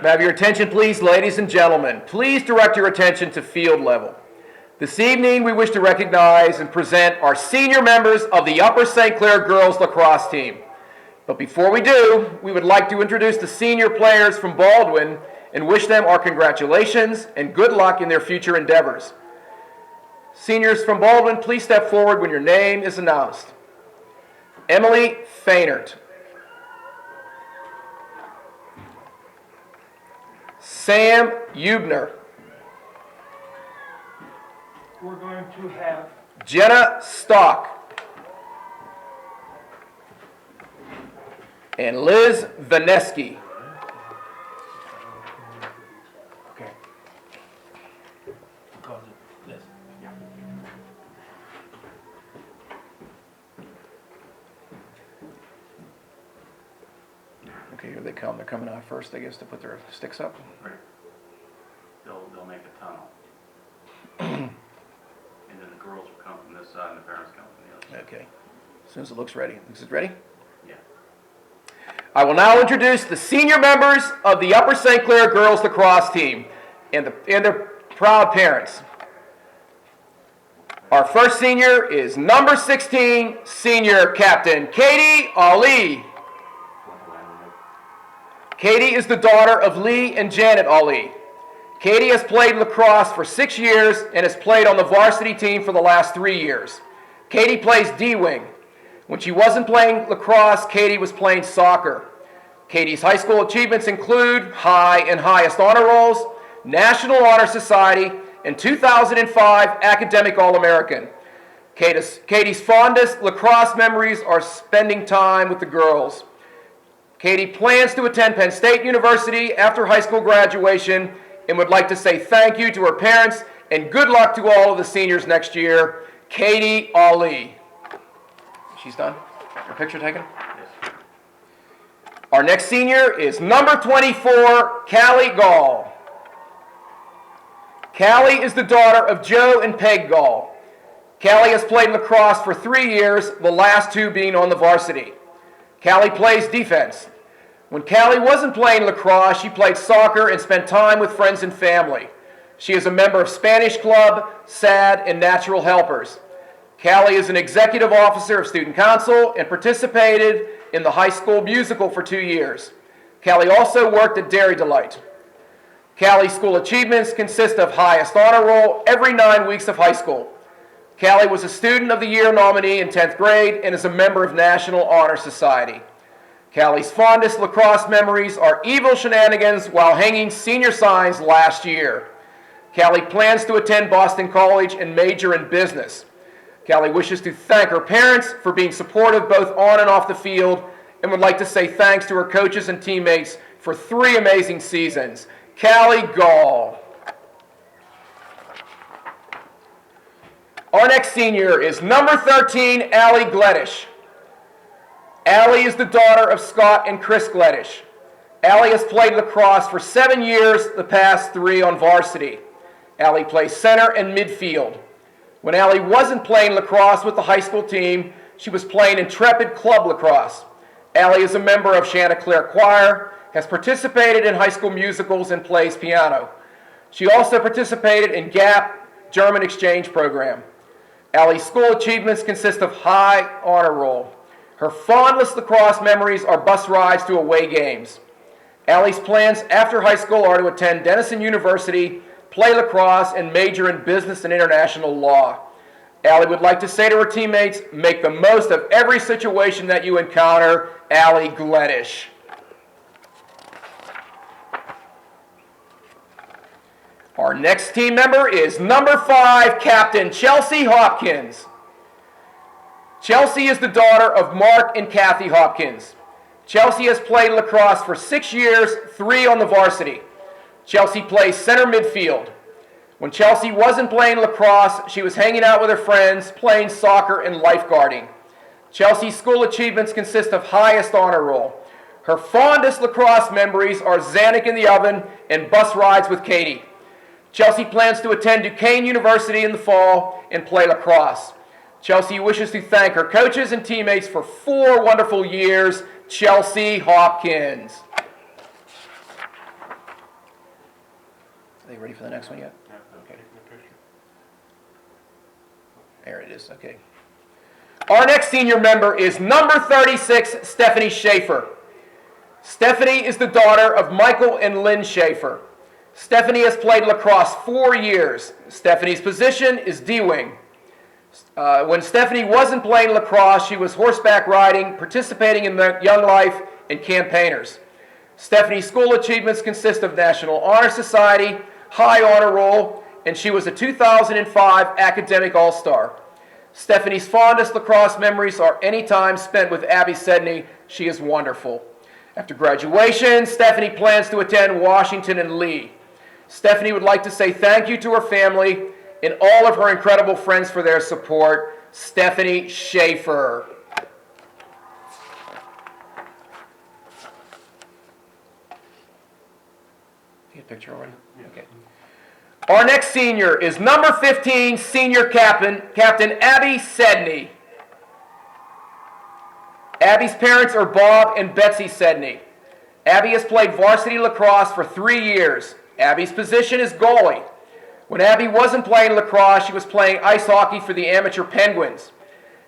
May I have your attention, please, ladies and gentlemen? Please direct your attention to field level. This evening, we wish to recognize and present our senior members of the Upper St. Clair girls lacrosse team. But before we do, we would like to introduce the senior players from Baldwin and wish them our congratulations and good luck in their future endeavors. Seniors from Baldwin, please step forward when your name is announced. Emily Fainert. Sam Eubner. We're going to have Jenna Stock. And Liz Vaneski. okay. Cause it this. Yeah. Okay, here they come. They're coming out first, I guess, to put their sticks up. Right. They'll make a tunnel. And then the girls will come from this side and the parents come from the other side. Okay. As soon as it looks ready. Is it ready? Yeah. I will now introduce the senior members of the Upper St. Clair girls lacrosse team and their proud parents. Our first senior is number 16, senior captain Katie Ali. Katie is the daughter of Lee and Janet Ali. Katie has played lacrosse for 6 years and has played on the varsity team for the last 3 years. Katie plays D-wing. When she wasn't playing lacrosse, Katie was playing soccer. Katie's high school achievements include high and highest honor rolls, National Honor Society, and 2005 Academic All-American. Katie's fondest lacrosse memories are spending time with the girls. Katie plans to attend Penn State University after high school graduation and would like to say thank you to her parents and good luck to all of the seniors next year. Katie Ali. She's done? Her picture taken? Yes. Our next senior is number 24, Callie Gall. Callie is the daughter of Joe and Peg Gall. Callie has played lacrosse for 3 years, the last 2 being on the varsity. Callie plays defense. When Callie wasn't playing lacrosse, she played soccer and spent time with friends and family. She is a member of Spanish Club, SAD, and Natural Helpers. Callie is an executive officer of Student Council and participated in the high school musical for 2 years. Callie also worked at Dairy Delight. Callie's school achievements consist of highest honor roll every 9 weeks of high school. Callie was a Student of the Year nominee in 10th grade and is a member of National Honor Society. Callie's fondest lacrosse memories are evil shenanigans while hanging senior signs last year. Callie plans to attend Boston College and major in business. Callie wishes to thank her parents for being supportive both on and off the field and would like to say thanks to her coaches and teammates for 3 amazing seasons. Callie Gall. Our next senior is number 13, Allie Gleddish. Allie is the daughter of Scott and Chris Gleddish. Allie has played lacrosse for 7 years, the past 3 on varsity. Allie plays center and midfield. When Allie wasn't playing lacrosse with the high school team, she was playing Intrepid Club Lacrosse. Allie is a member of Chanticleer Choir, has participated in high school musicals, and plays piano. She also participated in GAP German Exchange Program. Allie's school achievements consist of high honor roll. Her fondest lacrosse memories are bus rides to away games. Allie's plans after high school are to attend Denison University, play lacrosse, and major in business and international law. Allie would like to say to her teammates, make the most of every situation that you encounter. Allie Gleddish. Our next team member is number 5, Captain Chelsea Hopkins. Chelsea is the daughter of Mark and Kathy Hopkins. Chelsea has played lacrosse for 6 years, 3 on the varsity. Chelsea plays center midfield. When Chelsea wasn't playing lacrosse, she was hanging out with her friends, playing soccer and lifeguarding. Chelsea's school achievements consist of highest honor roll. Her fondest lacrosse memories are Zanuck in the oven and bus rides with Katie. Chelsea plans to attend Duquesne University in the fall and play lacrosse. Chelsea wishes to thank her coaches and teammates for 4 wonderful years. Chelsea Hopkins. Are they ready for the next one yet? Yeah, Okay. taking the picture. There it is, okay. Our next senior member is number 36, Stephanie Schaefer. Stephanie is the daughter of Michael and Lynn Schaefer. Stephanie has played lacrosse 4 years. Stephanie's position is D-wing. When Stephanie wasn't playing lacrosse, she was horseback riding, participating in the Young Life and Campaigners. Stephanie's school achievements consist of National Honor Society, High Honor Roll, and she was a 2005 Academic All-Star. Stephanie's fondest lacrosse memories are any time spent with Abby Sedney. She is wonderful. After graduation, Stephanie plans to attend Washington and Lee. Stephanie would like to say thank you to her family and all of her incredible friends for their support. Stephanie Schaefer. Get a picture already? Okay. Our next senior is number 15, senior captain Abby Sedney. Abby's parents are Bob and Betsy Sedney. Abby has played varsity lacrosse for 3 years. Abby's position is goalie. When Abby wasn't playing lacrosse, she was playing ice hockey for the amateur Penguins.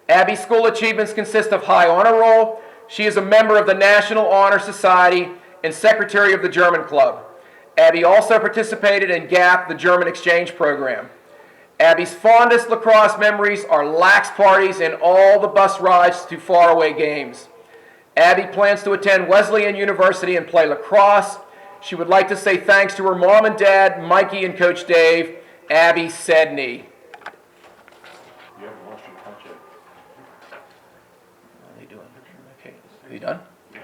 Abby's school achievements consist of High Honor Roll. She is a member of the National Honor Society and secretary of the German Club. Abby also participated in GAP, the German exchange program. Abby's fondest lacrosse memories are lax parties and all the bus rides to faraway games. Abby plans to attend Wesleyan University and play lacrosse. She would like to say thanks to her mom and dad, Mikey and Coach Dave. Abby Sedney. You haven't lost your punch yet. What are they doing? Okay, are you done? Yeah.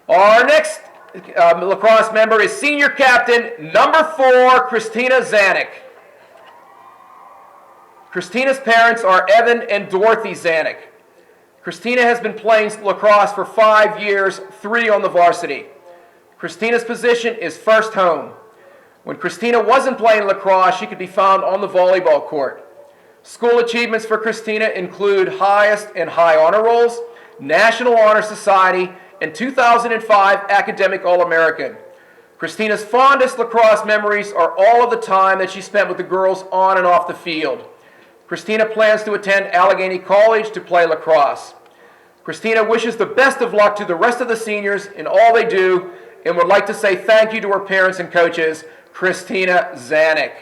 Our next lacrosse member is senior captain number 4, Christina Zanuck. Christina's parents are Evan and Dorothy Zanuck. Christina has been playing lacrosse for 5 years, 3 on the varsity. Christina's position is first home. When Christina wasn't playing lacrosse, she could be found on the volleyball court. School achievements for Christina include highest and high honor rolls, National Honor Society, and 2005 Academic All-American. Christina's fondest lacrosse memories are all of the time that she spent with the girls on and off the field. Christina plans to attend Allegheny College to play lacrosse. Christina wishes the best of luck to the rest of the seniors in all they do and would like to say thank you to her parents and coaches, Christina Zanuck.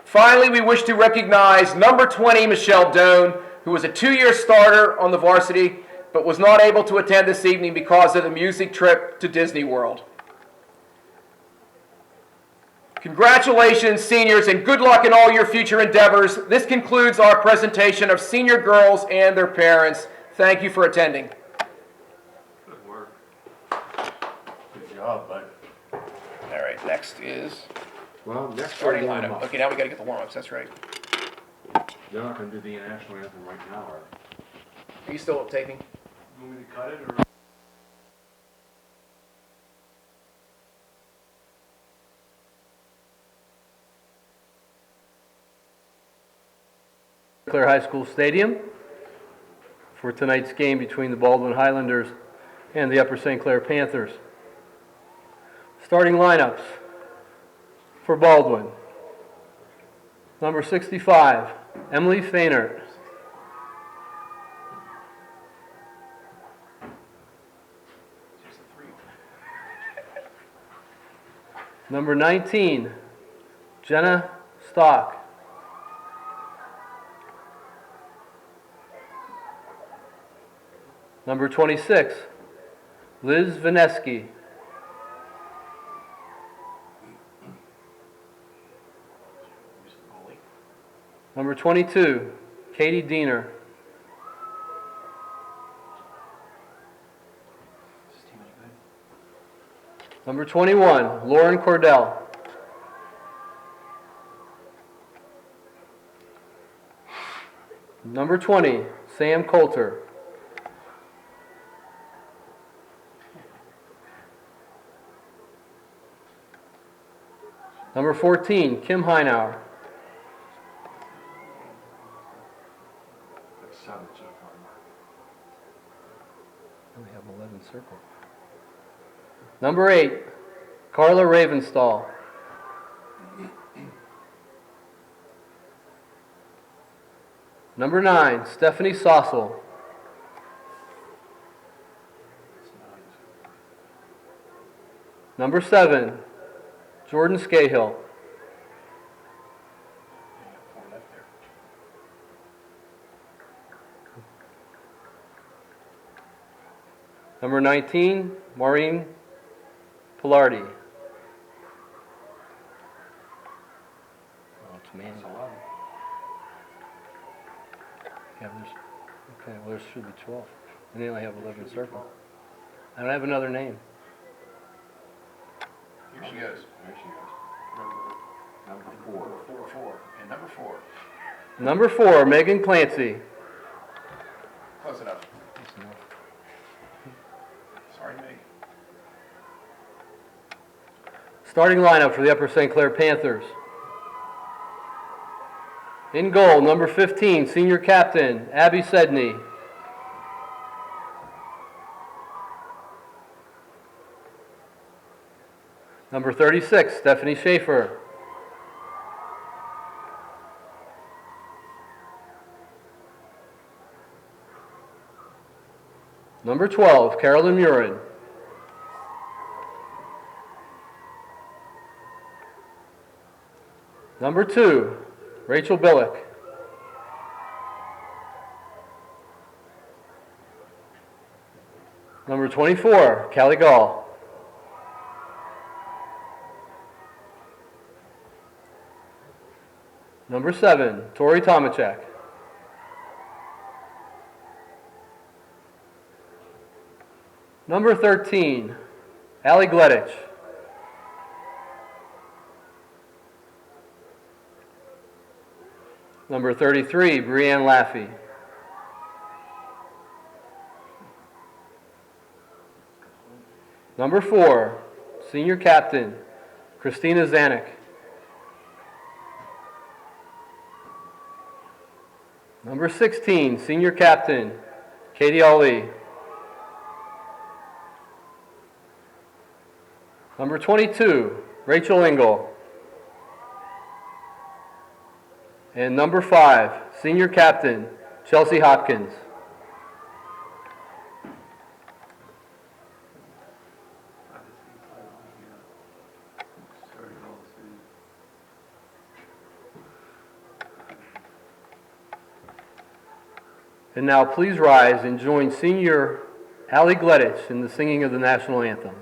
Finally, we wish to recognize number 20, Michelle Doan, who was a 2-year starter on the varsity, but was not able to attend this evening because of the music trip to Disney World. Congratulations, seniors, and good luck in all your future endeavors. This concludes our presentation of senior girls and their parents. Thank you for attending. Good work. Good job, bud. All right, next is Well, next we're starting warm lineup. up. Okay, now we got to get the warm-ups. That's right. They're not going to do the national anthem right now, are Are you still taping? You want me to cut it or? Clare High School Stadium for tonight's game between the Baldwin Highlanders and the Upper St. Clair Panthers. Starting lineups for Baldwin. Number 65, Emily Fainert. Number 19, Jenna Stock. Number 26, Liz Vaneski. Number 22, Katie Diener. Number 21, Lauren Cordell. Number 20, Sam Coulter. Number 14, Kim Heinauer. That's 7 so far. We have 11 circled. Number 8, Carla Ravenstall. Number 9, Stephanie Sossel. Number 7, Jordan Scahill. Number 19, Maureen Pilardi. Oh, it's man. Yeah, okay, well, there should be 12. And they only have 11 circled. I don't have another name. Here she goes. There she goes. Number 4. And number 4. Number 4, Megan Clancy. Close enough. Sorry, Meg. Starting lineup for the Upper St. Clair Panthers. In goal, number 15, senior captain, Abby Sedney. Number 36, Stephanie Schaefer. Number 12, Carolyn Murin. Number 2, Rachel Billick. Number 24, Callie Gall. Number 7, Tori Tomachek. Number 13, Allie Gleditch. Number 33, Brianne Laffey. Number 4, senior captain, Christina Zanuck. Number 16, senior captain, Katie Ali. Number 22, Rachel Engel. And number 5, senior captain, Chelsea Hopkins. And now please rise and join senior Allie Gleditch in the singing of the national anthem.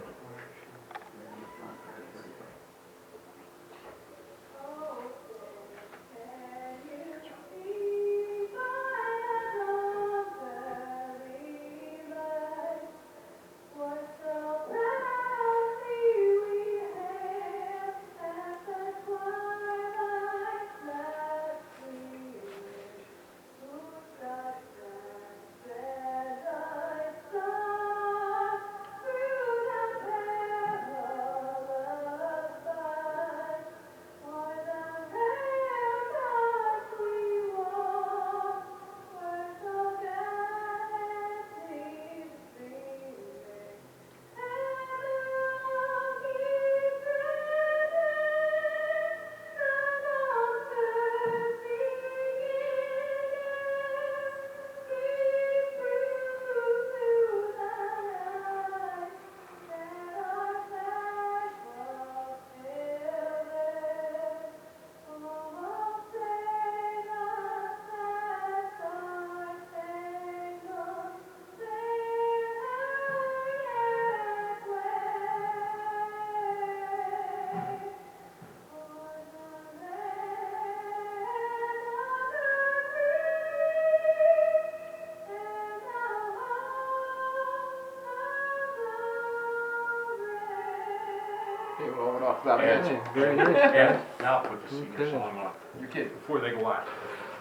Okay, we're all went off without mention. Very nice. And now put the senior Okay. song on. You're kidding. Before they go out.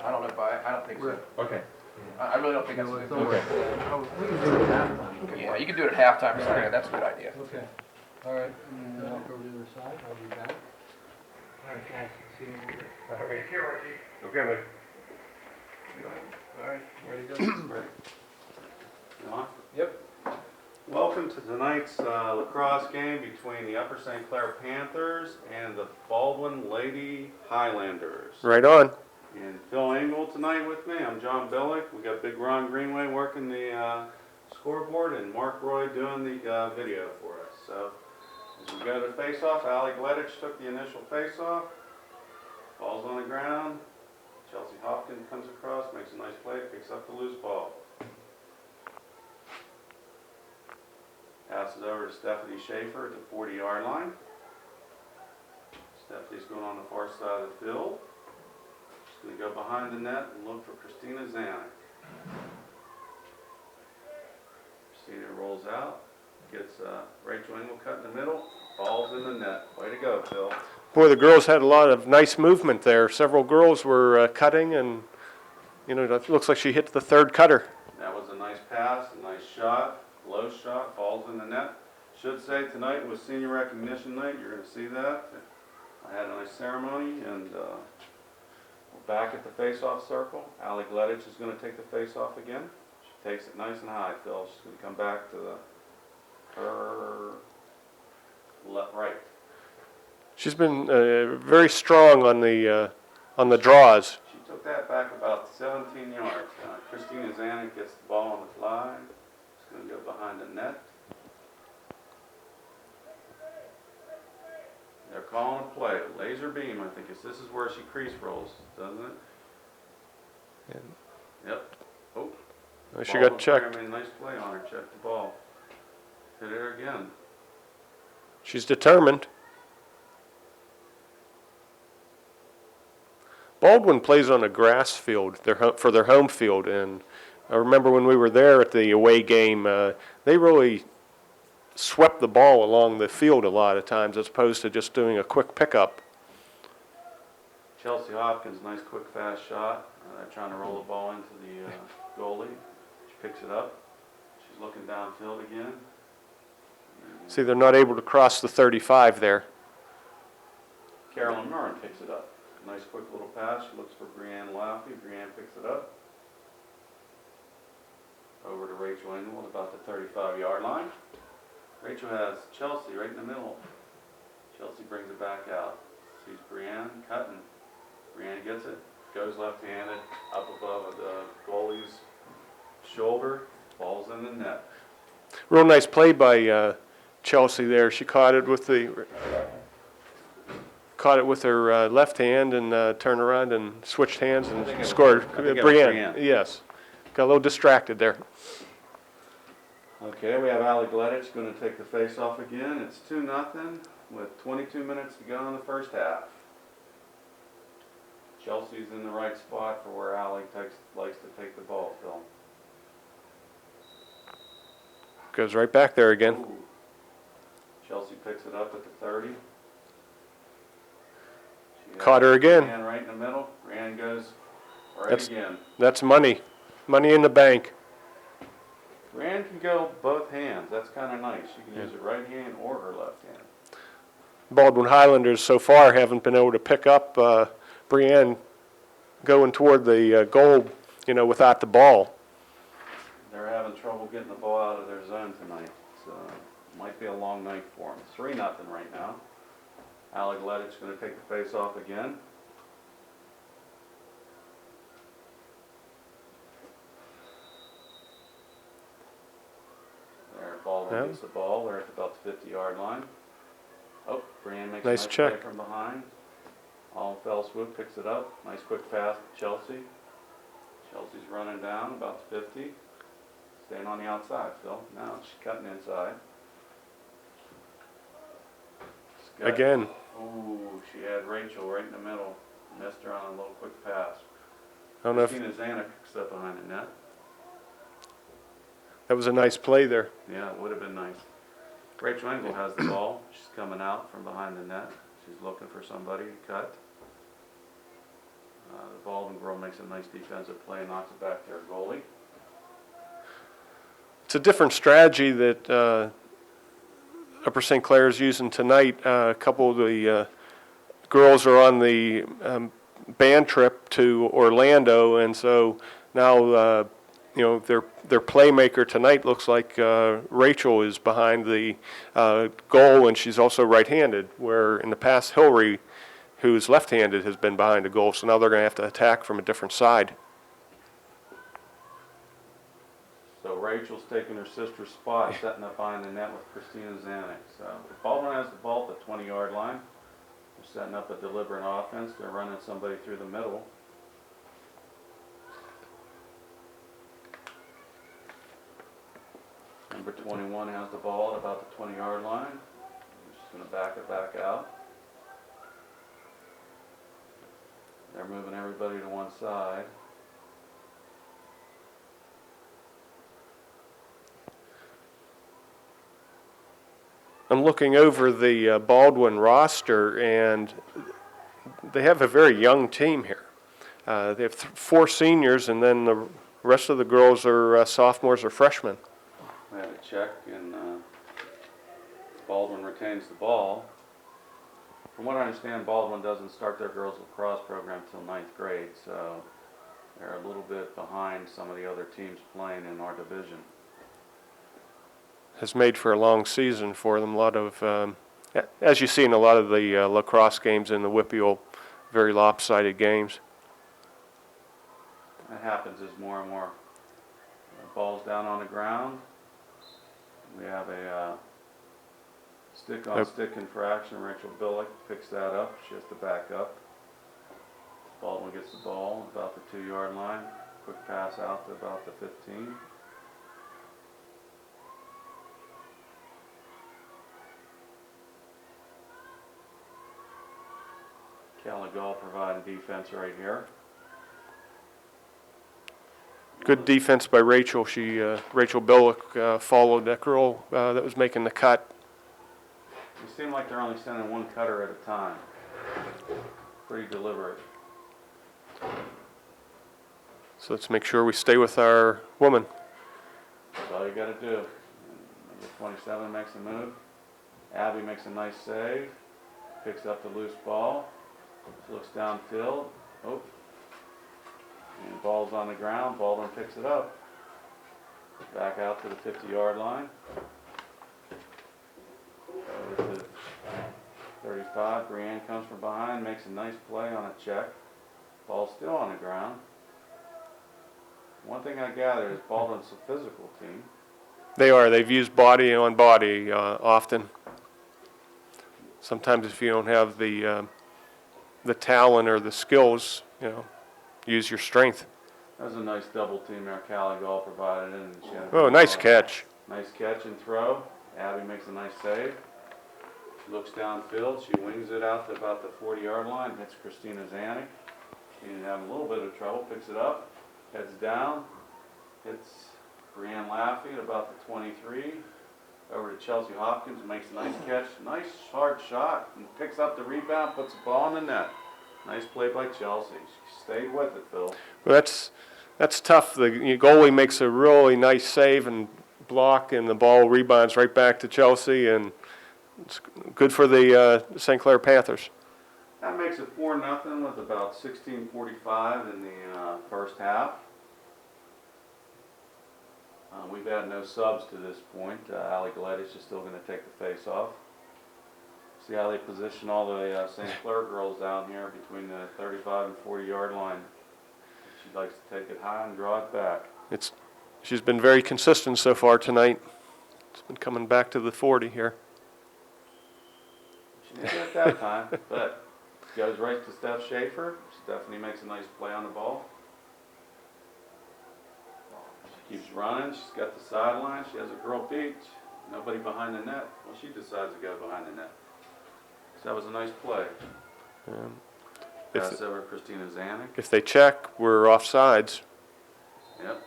I don't know if I don't think so. Okay. I really don't think that's a good Okay. We can do it halftime. Yeah, you can do it at halftime or something. That's a good idea. Okay. All right. And then I'll go to the other side. I'll be back. All right, guys. See you in a little bit. Okay, buddy. All right, ready to go? You on? Yep. Welcome to tonight's lacrosse game between the Upper St. Clair Panthers and the Baldwin Lady Highlanders. Right on. And Phil Engel tonight with me. I'm John Billick. We got Big Ron Greenway working the scoreboard and Mark Roy doing the video for us. So as we go to face-off, Allie Gleditch took the initial face-off. Ball's on the ground. Chelsea Hopkins comes across, makes a nice play, picks up the loose ball. Passes over to Stephanie Schaefer at the 40-yard line. Stephanie's going on the far side of the field. She's going to go behind the net and look for Christina Zanuck. Christina rolls out, gets Rachel Engel cut in the middle, ball's in the net. Way to go, Phil. Boy, the girls had a lot of nice movement there. Several girls were cutting, and it looks like she hit the third cutter. That was a nice pass, a nice shot. Low shot, falls in the net. Should say tonight was senior recognition night. You're going to see that. I had a nice ceremony, and we're back at the face-off circle. Allie Gleditch is going to take the face-off again. She takes it nice and high, Phil. She's going to come back to her left, right. She's been very strong on the draws. She took that back about 17 yards. Christina Zanuck gets the ball on the fly. Going to go behind the net. They're calling a play. Laser beam, I think. This is where she crease rolls, doesn't it? Yep. Oh. She got checked. Made a nice play on her. Checked the ball. Hit her again. She's determined. Baldwin plays on a grass field for their home field, and I remember when we were there at the away game, they really swept the ball along the field a lot of times as opposed to just doing a quick pickup. Chelsea Hopkins, nice quick fast shot. Trying to roll the ball into the goalie. She picks it up. She's looking downfield again. See, they're not able to cross the 35 there. Carolyn Murren picks it up. Nice quick little pass. She looks for Brianne Laffey. Brianne picks it up. Over to Rachel Engel at about the 35-yard line. Rachel has Chelsea right in the middle. Chelsea brings it back out. Sees Brianne cutting. Brianne gets it, goes left-handed, up above the goalie's shoulder, falls in the net. Real nice play by Chelsea there. She caught it with her left hand and turned around and switched hands and scored. Brianne, yes. Got a little distracted there. Okay, we have Allie Gleditch going to take the face-off again. It's 2-0 with 22 minutes to go in the first half. Chelsea's in the right spot for where Allie likes to take the ball, Phil. Goes right back there again. Ooh. Chelsea picks it up at the 30. Caught her again. Brianne right in the middle. Brianne goes right again. That's money. Money in the bank. Brianne can go both hands. That's kind of nice. She can use her right hand or her left hand. Baldwin Highlanders so far haven't been able to pick up Brianne going toward the goal, without the ball. They're having trouble getting the ball out of their zone tonight. So it might be a long night for them. 3-0 right now. Allie Gleditch going to take the face off again. Baldwin gets the ball. They're at about the 50-yard line. Oh, Brianne makes nice a nice check play from behind. All fell swoop, picks it up. Nice quick pass to Chelsea. Chelsea's running down about the 50. Staying on the outside, Phil. Now she's cutting inside. again. Ooh, she had Rachel right in the middle. Missed her on a little quick pass. I don't know if Christina Zanuck picks up behind the net. that was a nice play there. Yeah, it would have been nice. Rachel Engel has the ball. She's coming out from behind the net. She's looking for somebody to cut. The Baldwin girl makes a nice defensive play and knocks it back to her goalie. It's a different strategy that Upper St. Clair is using tonight. A couple of the girls are on the band trip to Orlando, and so now their playmaker tonight looks like Rachel is behind the goal, and she's also right-handed, where in the past Hillary, who's left-handed, has been behind the goal, so now they're going to have to attack from a different side. So Rachel's taking her sister's spot, setting up behind the net with Christina Zanuck. So Baldwin has the ball at the 20-yard line. They're setting up a deliberate offense. They're running somebody through the middle. Number 21 has the ball at about the 20-yard line. He's just going to back it back out. They're moving everybody to one side. I'm looking over the Baldwin roster, and they have a very young team here. They have 4 seniors, and then the rest of the girls are sophomores or freshmen. We have a check, and Baldwin retains the ball. From what I understand, Baldwin doesn't start their girls lacrosse program till 9th grade, so they're a little bit behind some of the other teams playing in our division. Has made for a long season for them. A lot of, as you see in a lot of the lacrosse games in the Whippeal, very lopsided games. That happens as more and more balls down on the ground. We have a stick-on-stick infraction. Rachel Billick picks that up. She has to back up. Baldwin gets the ball about the 2-yard line. Quick pass out to about the 15. Caligal providing defense right here. Good defense by Rachel. Rachel Billick followed that girl that was making the cut. It seemed like they're only sending one cutter at a time. Pretty deliberate. So let's make sure we stay with our woman. That's all you got to do. Number 27 makes a move. Abby makes a nice save. Picks up the loose ball. Looks downfield. Oh. And ball's on the ground. Baldwin picks it up. Back out to the 50-yard line. Over to 35. Brienne comes from behind, makes a nice play on a check. Ball's still on the ground. One thing I gather is Baldwin's a physical team. They are. They've used body on body often. Sometimes if you don't have the talent or the skills, use your strength. That was a nice double team there. Caligal provided it. And she had a Oh, good nice ball. catch. Nice catch and throw. Abby makes a nice save. Looks downfield. She wings it out to about the 40-yard line. Hits Christina Zanuck. She's having a little bit of trouble. Picks it up. Heads down. Hits Brienne Laffey at about the 23. Over to Chelsea Hopkins and makes a nice catch. Nice hard shot. And picks up the rebound. Puts the ball in the net. Nice play by Chelsea. She stayed with it, Phil. Well, that's tough. The goalie makes a really nice save and block, and the ball rebounds right back to Chelsea, and it's good for the St. Clair Panthers. That makes it 4-0 with about 16:45 in the first half. We've had no subs to this point. Allie Galetti's is still going to take the face off. See how they position all the St. Clair girls down here between the 35 and 40-yard line. She likes to take it high and draw it back. She's been very consistent so far tonight. It's been coming back to the 40 here. She didn't get it that time, but goes right to Steph Schaefer. Stephanie makes a nice play on the ball. She keeps running. She's got the sideline. She has a girl beat. Nobody behind the net. Well, she decides to go behind the net. So that was a nice play. Pass over Christina Zanuck. If they check, we're offsides. Yep.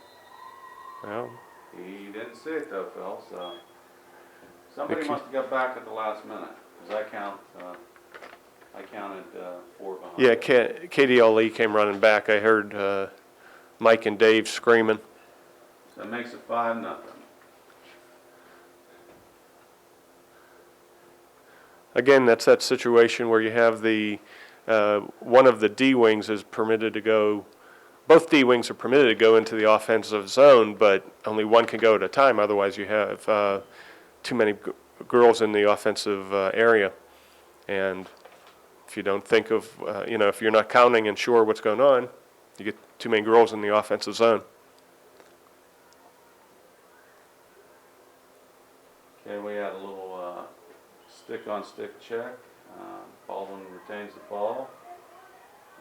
Well, He didn't see it though, Phil. So somebody must have got back at the last minute, because I counted 4 behind. yeah, Katie Lee came running back. I heard Mike and Dave screaming. So it makes it 5-0. Again, that's that situation where you have the one of the D wings is permitted to go both D-wings are permitted to go into the offensive zone, but only one can go at a time, otherwise you have too many girls in the offensive area. And if you don't think of, if you're not counting and sure what's going on, you get too many girls in the offensive zone. Okay, we had a little stick-on-stick check. Baldwin retains the ball.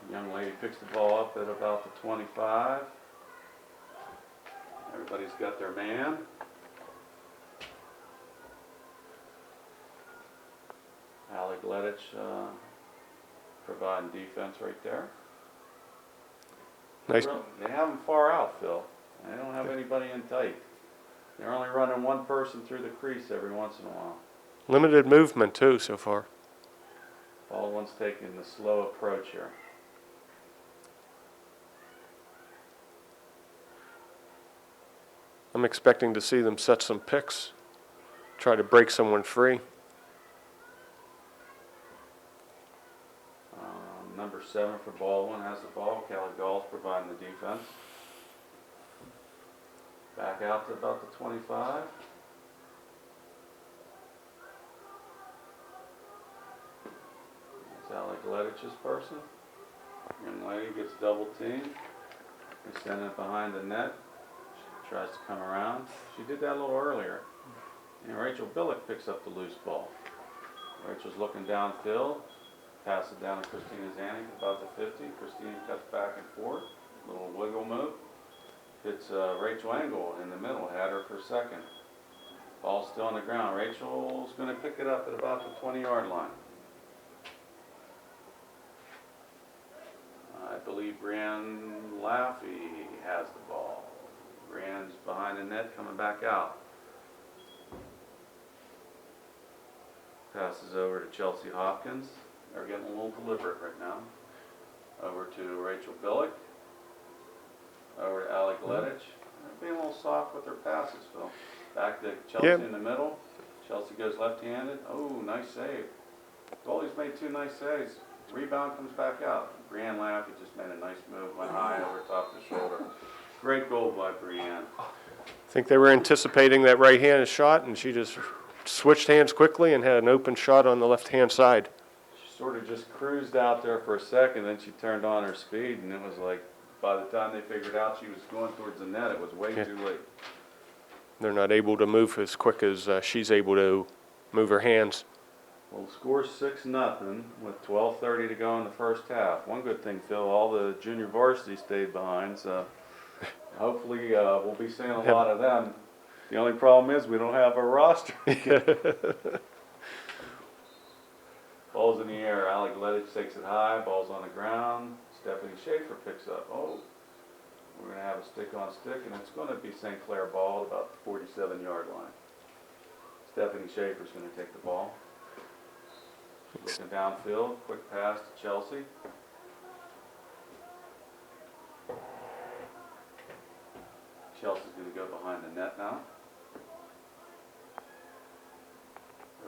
The young lady picks the ball up at about the 25. Everybody's got their man. Allie Gleditch providing defense right there. Nice. They have them far out, Phil. They don't have anybody in tight. They're only running one person through the crease every once in a while. Limited movement too so far. Baldwin's taking the slow approach here. I'm expecting to see them set some picks, try to break someone free. Number 7 for Baldwin has the ball. Callie Gall's providing the defense. Back out to about the 25. That's Allie Gleditch's person. Young lady gets double teamed. They send it behind the net. She tries to come around. She did that a little earlier. And Rachel Billick picks up the loose ball. Rachel's looking downfield. Pass it down to Christina Zanuck about the 50. Christina cuts back and forth. Little wiggle move. Hits Rachel Engel in the middle. Had her for second. Ball's still on the ground. Rachel's going to pick it up at about the 20-yard line. I believe Brianne Laffey has the ball. Brianne's behind the net, coming back out. Passes over to Chelsea Hopkins. They're getting a little deliberate right now. Over to Rachel Billick. Over to Allie Gleditch. They're being a little soft with their passes, Phil. Back to Chelsea in the middle. Chelsea goes left-handed. Oh, nice save. Goalie's made 2 nice saves. Rebound comes back out. Brianne Laffey just made a nice move, went high over top the shoulder. Great goal by Brianne. I think they were anticipating that right-handed shot, and she just switched hands quickly and had an open shot on the left-hand side. She sort of just cruised out there for a second, then she turned on her speed, and it was like, by the time they figured out she was going towards the net, it was way too late. They're not able to move as quick as she's able to move her hands. Well, the score's 6-0 with 12:30 to go in the first half. One good thing, Phil, all the junior varsity stayed behind, so hopefully we'll be seeing a lot of them. The only problem is we don't have a roster. Ball's in the air. Allie Gleditch takes it high. Ball's on the ground. Stephanie Schaefer picks up. Oh, we're going to have a stick-on-stick, and it's going to be St. Clair ball at about the 47-yard line. Stephanie Schaefer's going to take the ball. Looking downfield, quick pass to Chelsea. Chelsea's going to go behind the net now.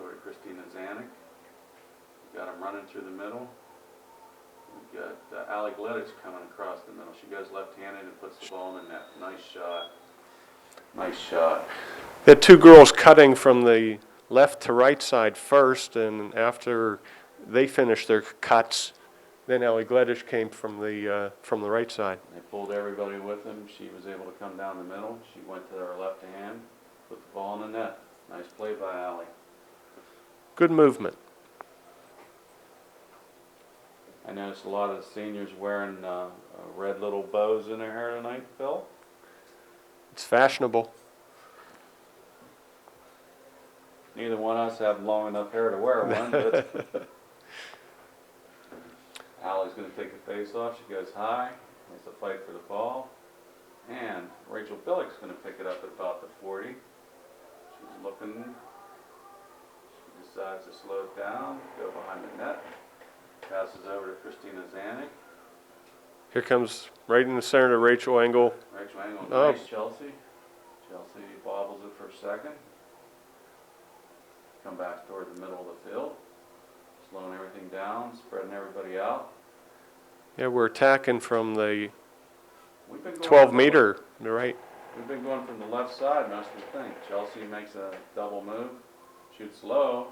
Over to Christina Zanuck. We've got him running through the middle. We've got Allie Gleditch coming across the middle. She goes left-handed and puts the ball in the net. Nice shot. Nice shot. They had 2 girls cutting from the left to right side first, and after they finished their cuts, then Allie Gleditch came from the right side. They pulled everybody with them. She was able to come down the middle. She went to her left hand, put the ball in the net. Nice play by Allie. Good movement. I noticed a lot of the seniors wearing red little bows in their hair tonight, Phil. It's fashionable. Neither one of us have long enough hair to wear one, but Allie's going to take the face off. She goes high. It's a fight for the ball. And Rachel Billick's going to pick it up at about the 40. She's looking. She decides to slow it down, go behind the net. Passes over to Christina Zanuck. Here comes right in the center to Rachel Engel. Rachel Engel, Oh. nice Chelsea. Chelsea bobbles it for a second. Come back toward the middle of the field. Slowing everything down, spreading everybody out. Yeah, we're attacking from the We've been going 12 from the- meter, right? We've been going from the left side most of the thing. Chelsea makes a double move, shoots low,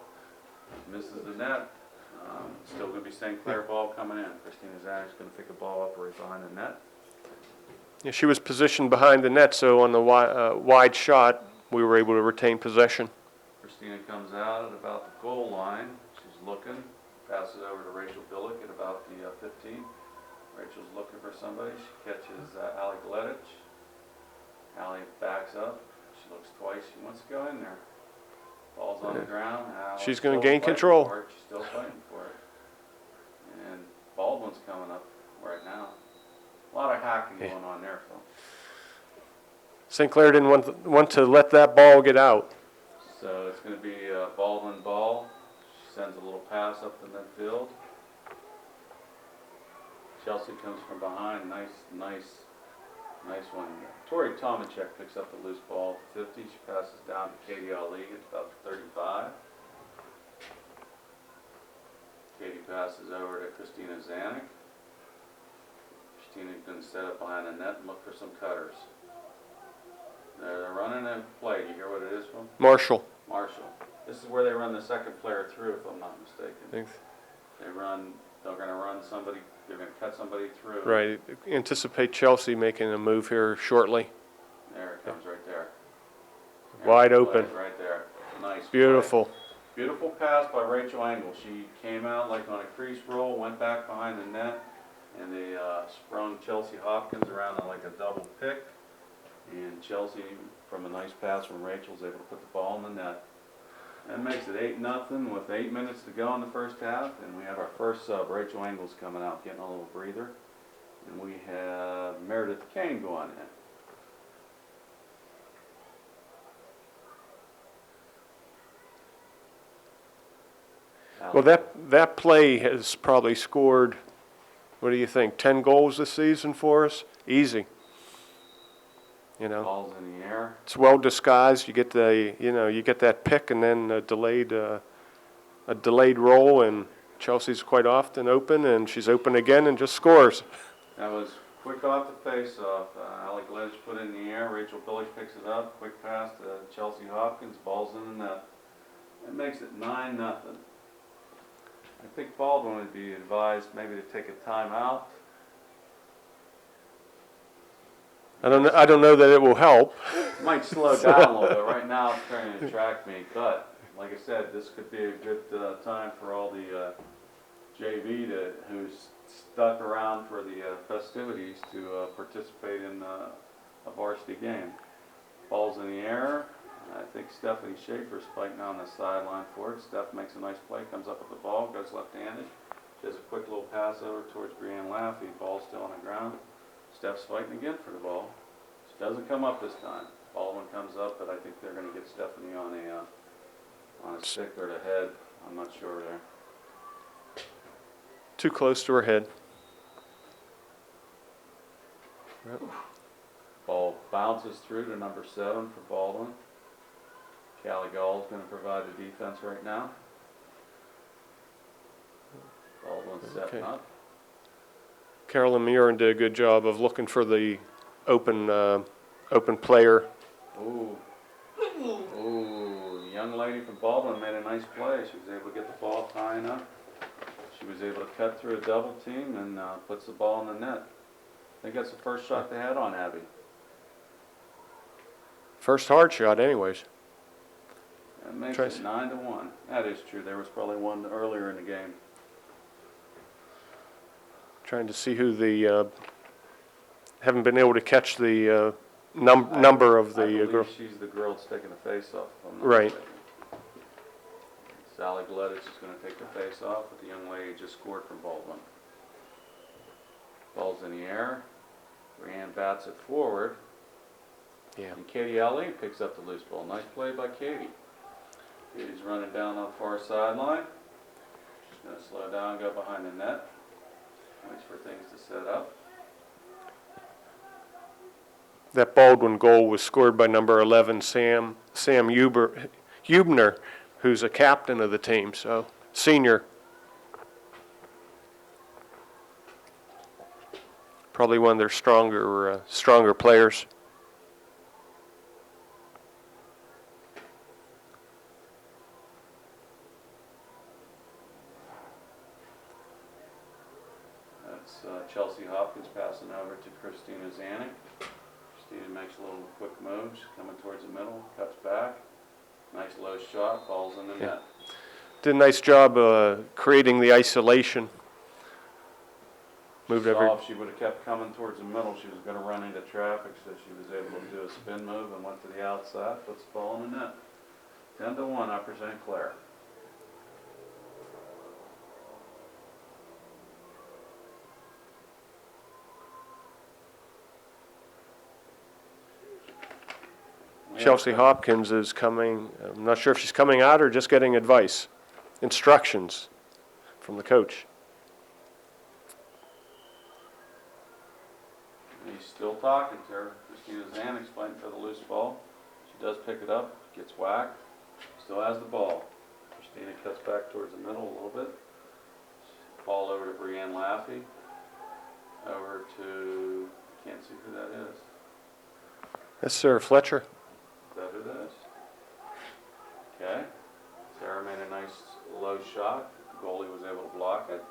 misses the net. Still gonna be St. Clair ball coming in. Christina Zanek's gonna pick a ball up right behind the net. Yeah, she was positioned behind the net, so on the wide shot, we were able to retain possession. Christina comes out at about the goal line. She's looking, passes over to Rachel Billick at about the 15. Rachel's looking for somebody. She catches Allie Gleditch. Allie backs up. She looks twice. She wants to go in there. Ball's on the ground. Allie's She's gonna still gain fighting control. for it. She's still fighting for it. And Baldwin's coming up right now. A lot of hacking Yeah. going on there, Phil. St. Clair didn't want to let that ball get out. So it's going to be a Baldwin ball. She sends a little pass up the midfield. Chelsea comes from behind. Nice one. Tori Tomachek picks up the loose ball at the 50. She passes down to Katie Ali at about the 35. Katie passes over to Christina Zanuck. Christina's going to set up behind the net and look for some cutters. They're running a play. Do you hear what it is from? Marshall. Marshall. This is where they run the second player through, if I'm not mistaken. Thanks. They're going to run somebody, they're going to cut somebody through. Right. Anticipate Chelsea making a move here shortly. There it comes right there. Wide There's the open. play Right there. Nice. play. Beautiful. Beautiful pass by Rachel Engel. She came out like on a crease roll, went back behind the net, and they sprung Chelsea Hopkins around on like a double pick. And Chelsea, from a nice pass from Rachel, is able to put the ball in the net. That makes it 8-0 with 8 minutes to go in the first half. And we have our first sub, Rachel Engels, coming out, getting a little breather. And we have Meredith Kane going in. Well, that play has probably scored, what do you think, 10 goals this season for us? Easy. You know, Ball's in the air. it's well disguised. You get you get that pick and then a delayed roll, and Chelsea's quite often open, and she's open again and just scores. That was quick off the face-off. Allie Gleditch put it in the air. Rachel Billick picks it up. Quick pass to Chelsea Hopkins. Ball's in the net. That makes it 9-0. I think Baldwin would be advised maybe to take a timeout. I don't know that it will help. Might slow down a little bit. Right now it's turning to track meet, but like I said, this could be a good time for all the JV who's stuck around for the festivities to participate in a varsity game. Ball's in the air. I think Stephanie Schaefer's fighting on the sideline for it. Steph makes a nice play, comes up with the ball, goes left-handed. Does a quick little pass over towards Brianne Laffey. Ball's still on the ground. Steph's fighting again for the ball. She doesn't come up this time. Baldwin comes up, but I think they're going to get Stephanie on a stick or the head. I'm not sure there. Too close to her head. Yep. Ball bounces through to number 7 for Baldwin. Callie Gall's going to provide the defense right now. Baldwin's setting Okay. up. Carolyn Murin did a good job of looking for the open player. Ooh. Ooh, the young lady from Baldwin made a nice play. She was able to get the ball high enough. She was able to cut through a double team and puts the ball in the net. I think that's the first shot they had on Abby. First hard shot anyways. That makes Trace. it 9-1. That is true. There was probably one earlier in the game. Trying to see who the, haven't been able to catch the number of I the believe girl. she's the girl that's taking the face off. If I'm not Right. mistaken. Sally Gleditch is going to take the face off, but the young lady just scored from Baldwin. Ball's in the air. Brianne bats it forward. Yeah. And Katie Ali picks up the loose ball. Nice play by Katie. Katie's running down on the far sideline. She's going to slow down, go behind the net. Waits for things to set up. That Baldwin goal was scored by number 11, Sam Hubner, who's a captain of the team, so senior. Probably one of their stronger players. That's Chelsea Hopkins passing over to Christina Zanuck. Christina makes a little quick moves, coming towards the middle, cuts back. Nice low shot, falls in the net. Did a nice job creating the isolation. Moved every. Saw if she would have kept coming towards the middle, she was going to run into traffic, so she was able to do a spin move and went to the outside, puts the ball in the net. 10-1 Upper St. Clair. Chelsea Hopkins is coming. I'm not sure if she's coming out or just getting advice, instructions from the coach. He's still talking to her. Christina Zanuck's fighting for the loose ball. She does pick it up, gets whacked, still has the ball. Christina cuts back towards the middle a little bit. Ball over to Brianne Laffey. Over to, can't see who that is. That's Sarah Fletcher. Is that who that is? Okay. Sarah made a nice low shot. The goalie was able to block it.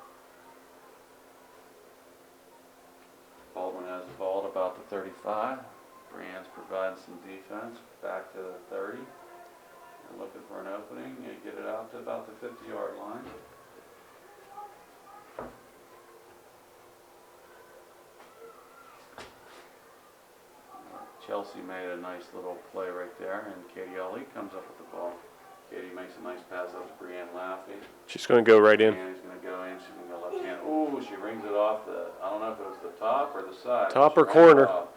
Baldwin has the ball at about the 35. Brianne's providing some defense. Back to the 30. They're looking for an opening. You get it out to about the 50-yard line. Chelsea made a nice little play right there, and Katie Ali comes up with the ball. Katie makes a nice pass up to Brianne Laffey. She's going to go right in. Brianne's going to go in. She's going to go left hand. Ooh, she rings it off the, I don't know if it was the top or the side. Top She or rang it corner. off.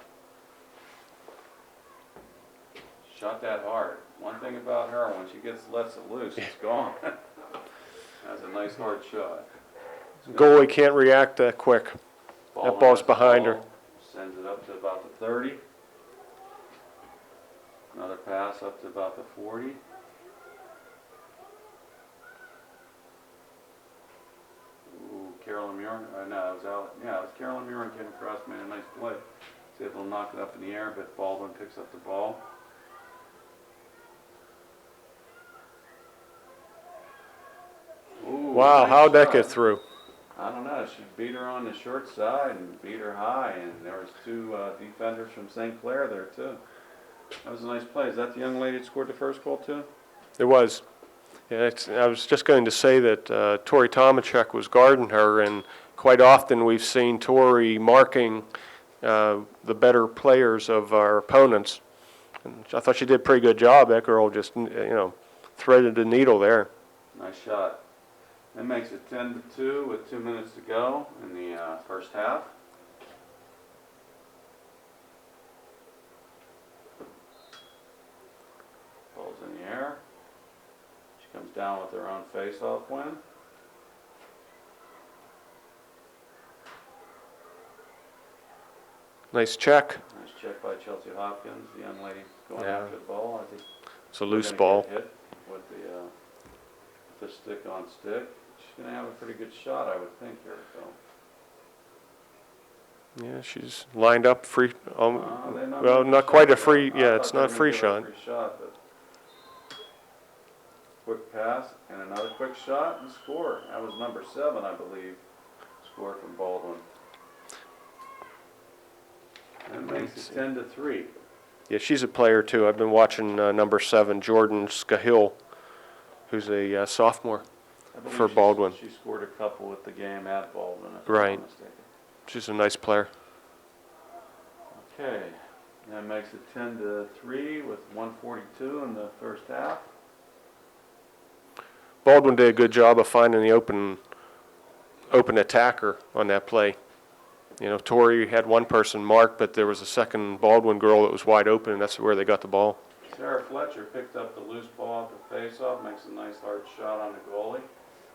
Shot that hard. One thing about her, when she lets it loose, it's gone. That's a nice hard shot. Goalie can't react that quick. That ball's has the behind her. ball, sends it up to about the 30. Another pass up to about the 40. Ooh, Carolyn Murin, no, it was out. Yeah, it was Carolyn Murin came across, made a nice play. Was able to knock it up in the air, but Baldwin picks up the ball. Ooh, Wow, nice how'd that shot. get through? I don't know. She beat her on the short side and beat her high, and there was two defenders from St. Clair there too. That was a nice play. Is that the young lady that scored the first goal too? It was. Yeah, I was just going to say that Tori Tomachek was guarding her, and quite often we've seen Tori marking the better players of our opponents. And I thought she did a pretty good job. That girl just, threaded the needle there. Nice shot. That makes it 10-2 with 2 minutes to go in the first half. Ball's in the air. She comes down with her own face-off win. Nice check. Nice check by Chelsea Hopkins, the young lady going Yeah. after the ball. I think It's a they're loose gonna ball. get hit with the stick on stick. She's going to have a pretty good shot, I would think, here, Phil. Yeah, she's lined up free. They're Well, making not quite a shot. free. I Yeah, thought it's they were not a free gonna give her shot. a free shot, but quick pass and another quick shot and score. That was number 7, I believe. Score from Baldwin. That makes it 10-3. Yeah, she's a player too. I've been watching number 7, Jordan Scahill, who's a sophomore I believe for Baldwin. She scored a couple at the game at Baldwin, if Right. I'm not mistaken. She's a nice player. Okay, that makes it 10-3 with 1:42 in the first half. Baldwin did a good job of finding the open attacker on that play. Tori had one person marked, but there was a second Baldwin girl that was wide open, and that's where they got the ball. Sarah Fletcher picked up the loose ball at the face-off, makes a nice hard shot on the goalie.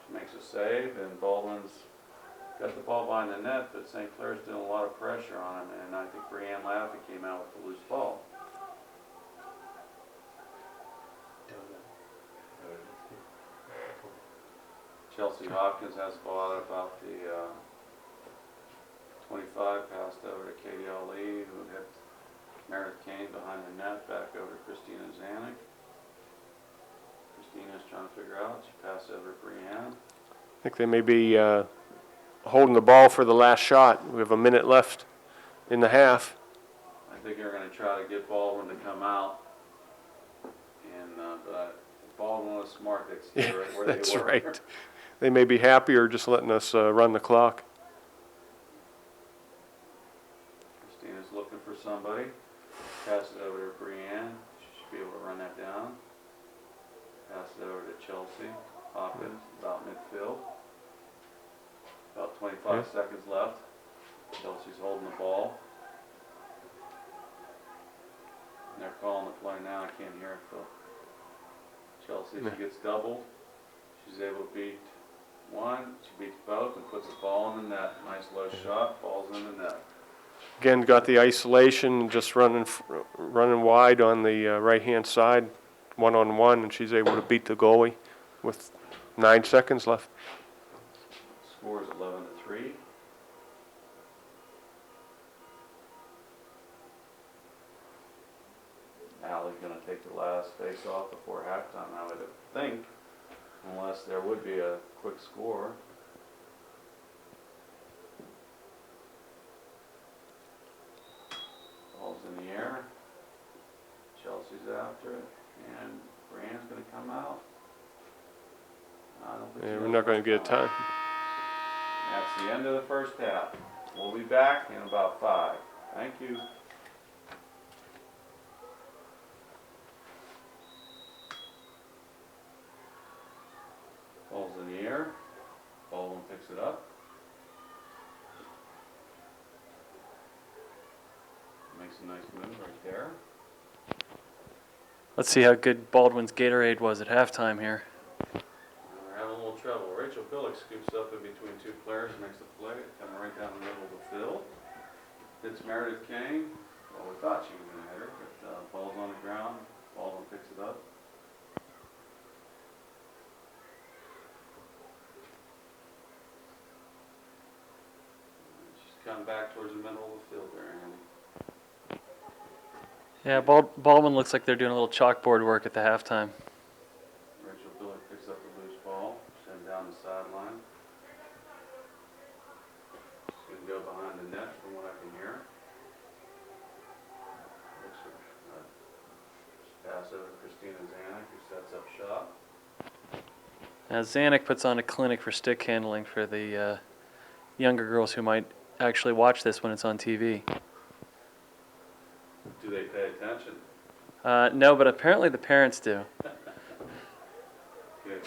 She makes a save, and Baldwin's got the ball behind the net, but St. Clair's doing a lot of pressure on him, and I think Brianne Laffey came out with the loose ball. Chelsea Hopkins has the ball at about the 25, passed over to Katie Ali, who hit Meredith Kane behind the net, back over to Christina Zanuck. Christina's trying to figure out, she passed over to Brianne. I think they may be holding the ball for the last shot. We have a minute left in the half. I think they're going to try to get Baldwin to come out, and but Baldwin was smart, they'd stay right where they were. That's right. They may be happy or just letting us run the clock. Christina's looking for somebody. Pass it over to Brianne. She should be able to run that down. Pass it over to Chelsea Hopkins, about midfield. About 25 seconds left. Chelsea's holding the ball. And they're calling the play now. I can't hear it, Phil. Chelsea, she gets doubled. She's able to beat one. She beats both and puts the ball in the net. Nice low shot. Ball's in the net. Again, got the isolation, just running wide on the right-hand side, one-on-one, and she's able to beat the goalie with 9 seconds left. Score is 11-3. Allie's going to take the last face-off before halftime, I would think, unless there would be a quick score. Ball's in the air. Chelsea's after it, and Brianne's going to come out. I don't think Yeah, she we're knows not going to what's get coming. time. That's the end of the first half. We'll be back in about 5. Thank you. Ball's in the air. Baldwin picks it up. Makes a nice move right there. Let's see how good Baldwin's Gatorade was at halftime here. We're having a little trouble. Rachel Billick scoops up in between two players, makes the play, coming right down the middle of the field. Hits Meredith Kane. Well, we thought she was going to hit her, but ball's on the ground. Baldwin picks it up. She's coming back towards the middle of the field there, Andy. Yeah, Baldwin looks like they're doing a little chalkboard work at the halftime. Rachel Billick picks up the loose ball, sends down the sideline. She's going to go behind the net from what I can hear. Looks for pass over to Christina Zanuck, who sets up shop. Now, Zanuck puts on a clinic for stick handling for the younger girls who might actually watch this when it's on TV. Do they pay attention? No, but apparently the parents do. Okay,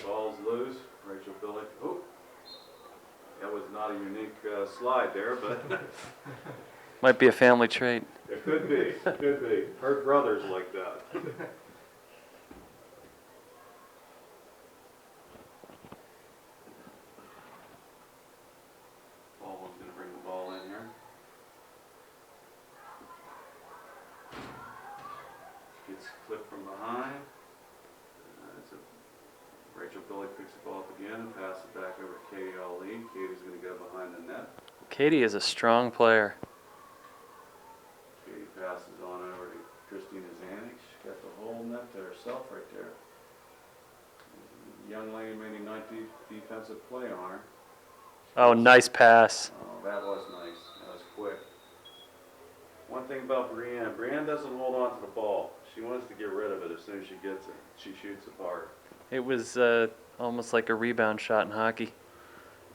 ball's loose. Rachel Billick. Oh, that was not a unique slide there, but Might be a family trait. it could be. Could be. Her brother's like that. Baldwin's going to bring the ball in here. Gets clipped from behind. Rachel Billick picks the ball up again and passes it back over to Katie Ali. Katie's going to go behind the net. Katie is a strong player. Katie passes on over to Christina Zanuck. She's got the whole net to herself right there. The young lady made a nice defensive play on her. Oh, nice pass. Oh, that was nice. That was quick. One thing about Brianne doesn't hold on to the ball. She wants to get rid of it as soon as she gets it. She shoots apart. It was almost like a rebound shot in hockey.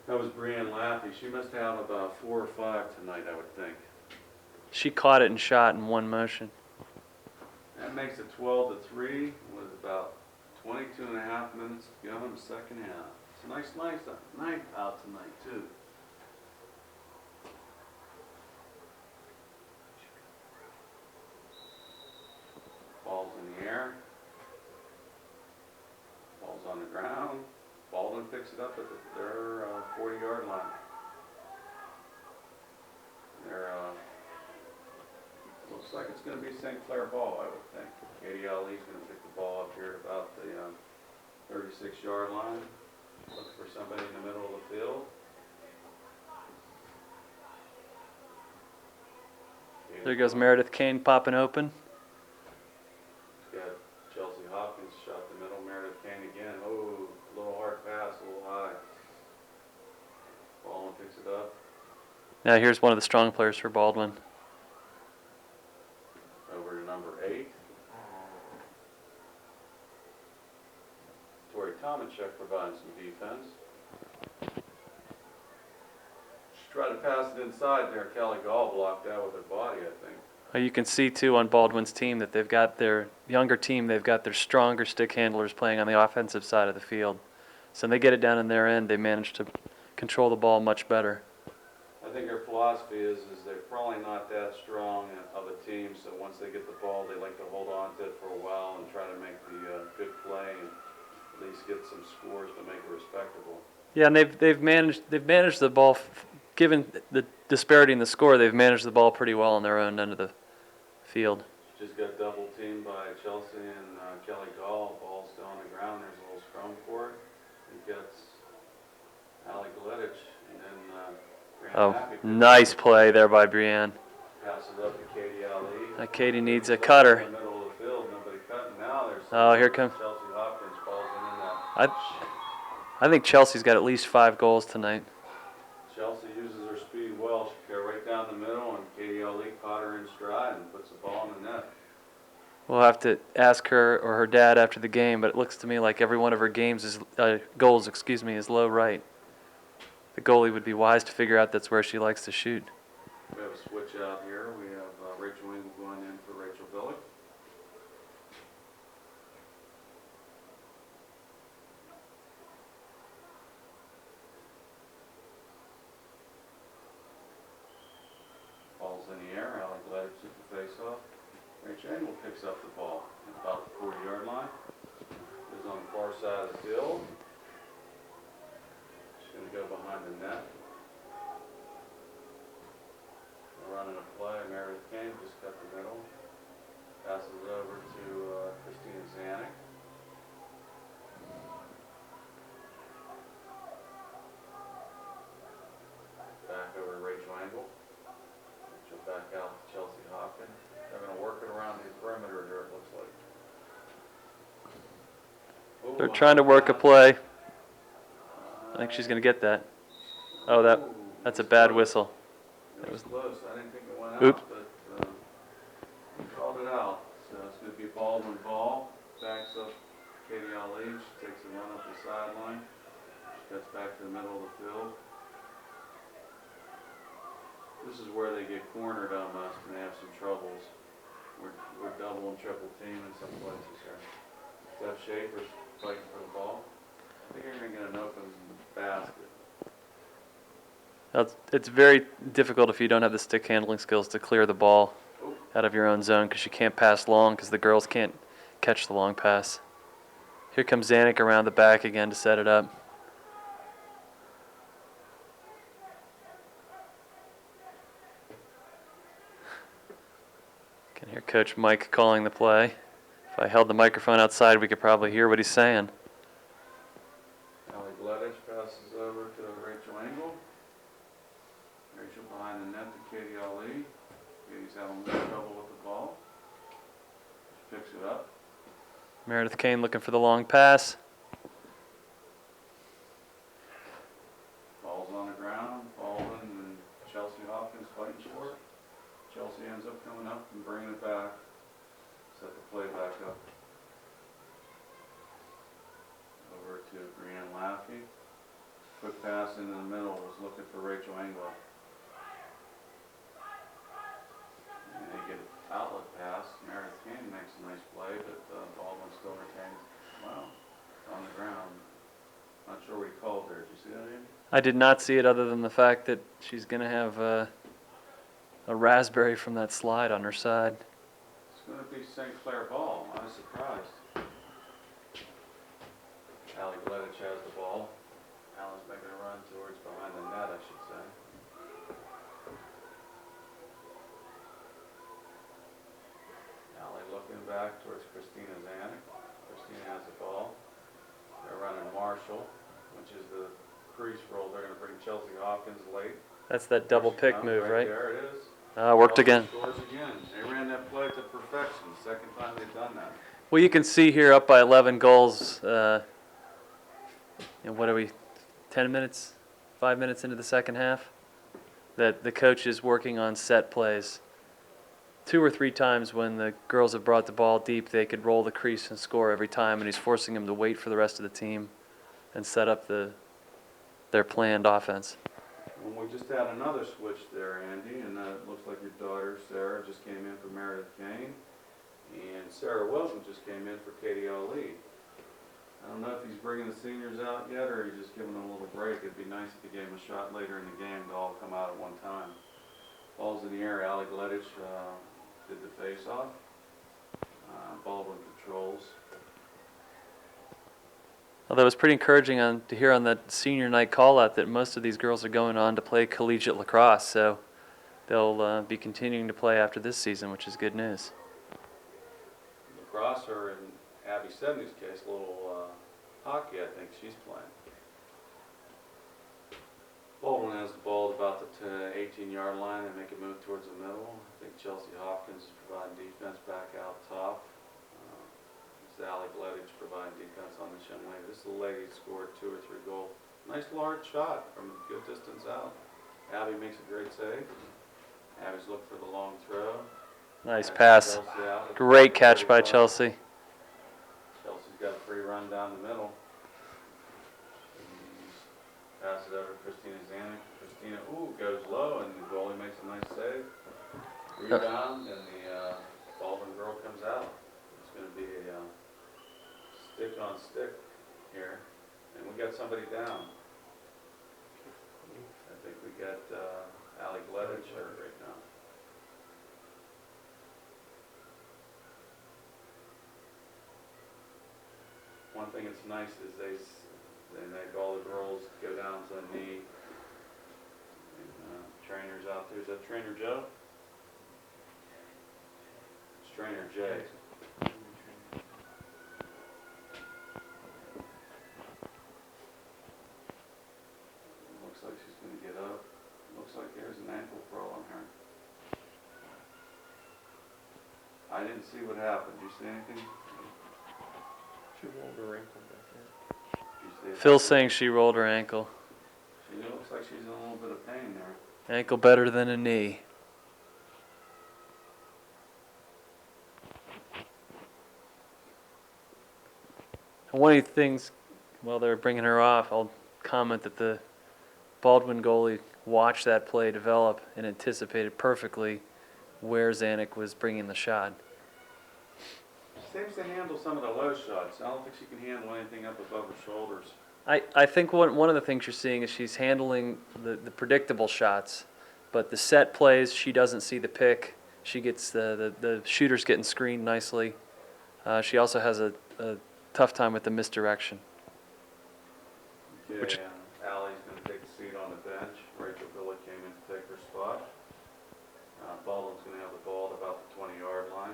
That was Brianne Laffey. She must have about 4 or 5 tonight, I would think. She caught it and shot in one motion. That makes it 12-3 with about 22 and a half minutes to go in the second half. It's a nice night out tonight, too. Ball's in the air. Ball's on the ground. Baldwin picks it up at their 40-yard line. Looks like it's going to be St. Clair ball, I would think. Katie Ali's going to pick the ball up here at about the 36-yard line. Look for somebody in the middle of the field. There goes Meredith Kane popping open. Got Chelsea Hopkins shot the middle, Meredith Kane again. Oh, a little hard pass, a little high. Baldwin picks it up. Now here's one of the strong players for Baldwin. Over to number 8. Tori Tomachek providing some defense. She tried to pass it inside there. Kelly Gall blocked that with her body, I think. You can see too on Baldwin's team that they've got their younger team, they've got their stronger stick handlers playing on the offensive side of the field. So when they get it down in their end, they manage to control the ball much better. I think her philosophy is they're probably not that strong of a team, so once they get the ball, they like to hold on to it for a while and try to make the good play and at least get some scores to make it respectable. Yeah, and they've managed the ball, given the disparity in the score, they've managed the ball pretty well on their own end of the field. Just got double teamed by Chelsea and Kelly Gall. Ball's still on the ground. There's a little scrum for it. He gets Allie Gleditch and then Grant Oh, Happy nice play there by Brienne. passes up to Katie Ali. Katie needs a cutter. In the middle of the field, nobody cutting. Now there's Oh, here comes. Chelsea Hopkins falls in that. I think Chelsea's got at least 5 goals tonight. Chelsea uses her speed well. She got right down the middle, and Katie Ali caught her in stride and puts the ball in the net. We'll have to ask her or her dad after the game, but it looks to me like every one of her goals is low right. The goalie would be wise to figure out that's where she likes to shoot. We have a switch out here. We have Rachel Engel going in for Rachel Billick. Ball's in the air. Allie Gleditch took the face-off. Rachel Engel picks up the ball at about the 40-yard line. Is on the far side of the field. She's going to go behind the net. We're running a play. Meredith Kane just cut the middle. Passes it over to Christina Zanuck. Back over to Rachel Engel. Rachel back out to Chelsea Hopkins. They're going to work it around the perimeter here, it looks like. Ooh, They're trying to work a play. I think she's going to get that. Oh, that's a bad whistle. It was close. I didn't think it went out, Oops. but we called it out. So it's going to be Baldwin ball. Backs up Katie Ali. She takes a run up the sideline. She gets back to the middle of the field. This is where they get cornered on us and they have some troubles. We're double and triple team in some places here. Steph Schaefer's fighting for the ball. I think you're going to get an open basket. It's very difficult if you don't have the stick handling skills to clear the ball out of your own zone because you can't pass long because the girls can't catch the long pass. Here comes Zanuck around the back again to set it up. Can hear Coach Mike calling the play. If I held the microphone outside, we could probably hear what he's saying. Allie Gleditch passes over to Rachel Engel. Rachel behind the net to Katie Ali. Katie's having a little trouble with the ball. She picks it up. Meredith Kane looking for the long pass. Ball's on the ground. Baldwin and Chelsea Hopkins fighting for it. Chelsea ends up coming up and bringing it back. Set the play back up. Over to Brienne Laffey. Quick pass into the middle, was looking for Rachel Engel. And they get an outlet pass. Meredith Kane makes a nice play, but Baldwin still retains. Wow, on the ground. Not sure what he called there. Did you see that, Andy? I did not see it other than the fact that she's going to have a raspberry from that slide on her side. It's going to be St. Clair ball. I was surprised. Allie Gleditch has the ball. Allie's making a run towards behind the net, I should say. Allie looking back towards Christina Zanuck. Christina has the ball. They're running Marshall, which is the crease roll. They're going to bring Chelsea Hopkins late. That's that double pick Oh, move, right? There it is. Worked again. Scores again. They ran that play to perfection. Second time they've done that. Well, you can see here up by 11 goals. And what are we, 10 minutes, 5 minutes into the second half? That the coach is working on set plays. 2 or 3 times when the girls have brought the ball deep, they could roll the crease and score every time, and he's forcing them to wait for the rest of the team and set up their planned offense. Well, we just had another switch there, Andy, and it looks like your daughter, Sarah, just came in for Meredith Kane, and Sarah Wilson just came in for Katie Ali. I don't know if he's bringing the seniors out yet, or he's just giving them a little break. It'd be nice if he gave them a shot later in the game to all come out at one time. Ball's in the air. Ali Gleditch did the face-off. Baldwin controls. Although it was pretty encouraging to hear on that senior night call-out that most of these girls are going on to play collegiate lacrosse, so they'll be continuing to play after this season, which is good news. Lacrosse, or in Abby Sedney's case, a little hockey, I think she's playing. Baldwin has the ball at about the 18-yard line and make a move towards the middle. I think Chelsea Hopkins is providing defense back out top. It's Ali Gleditch providing defense on this young lady. This little lady scored 2 or 3 goals. Nice large shot from a good distance out. Abby makes a great save. Abby's looking for the long throw. Nice Passes pass. Chelsea out. Great catch by Chelsea. Chelsea's got a free run down the middle. Pass it over to Christina Zanuck. Christina, goes low, and the goalie makes a nice save. Rebound, and the Baldwin girl comes out. It's going to be a stick on stick here, and we got somebody down. I think we got Ali Gleditch hurt right now. One thing that's nice is they make all the girls go down to the knee. And, trainers out there. Is that Trainer Joe? It's Trainer Jay. Looks like she's going to get up. Looks like there's an ankle curl on her. I didn't see what happened. Did you see anything? She rolled her ankle back there. Did you see it? Phil's saying she rolled her ankle. She looks like she's in a little bit of pain there. Ankle better than a knee. One of the things, while they're bringing her off, I'll comment that the Baldwin goalie watched that play develop and anticipated perfectly where Zanuck was bringing the shot. She seems to handle some of the low shots. I don't think she can handle anything up above her shoulders. I think one of the things you're seeing is she's handling the predictable shots, but the set plays, she doesn't see the pick. She gets the shooter's getting screened nicely. She also has a tough time with the misdirection. Okay, Which- Allie's going to take a seat on the bench. Rachel Billick came in to take her spot. Baldwin's going to have the ball at about the 20-yard line.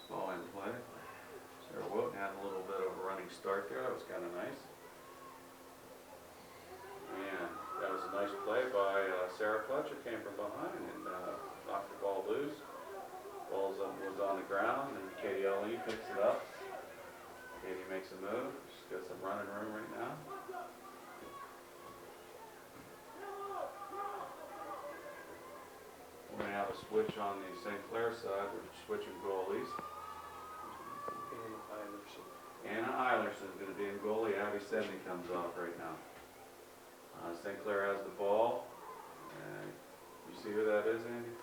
Ball in play. Sarah Wilton had a little bit of a running start there. That was kind of nice. And that was a nice play by Sarah Fletcher. Came from behind and knocked the ball loose. Ball was on the ground, and Katie Ali picks it up. Katie makes a move. She's got some running room right now. We're going to have a switch on the St. Clair side. We're switching goalies. Anna Eilerson is going to be in goalie. Abby Sedney comes off right now. St. Clair has the ball. You see who that is, Andy?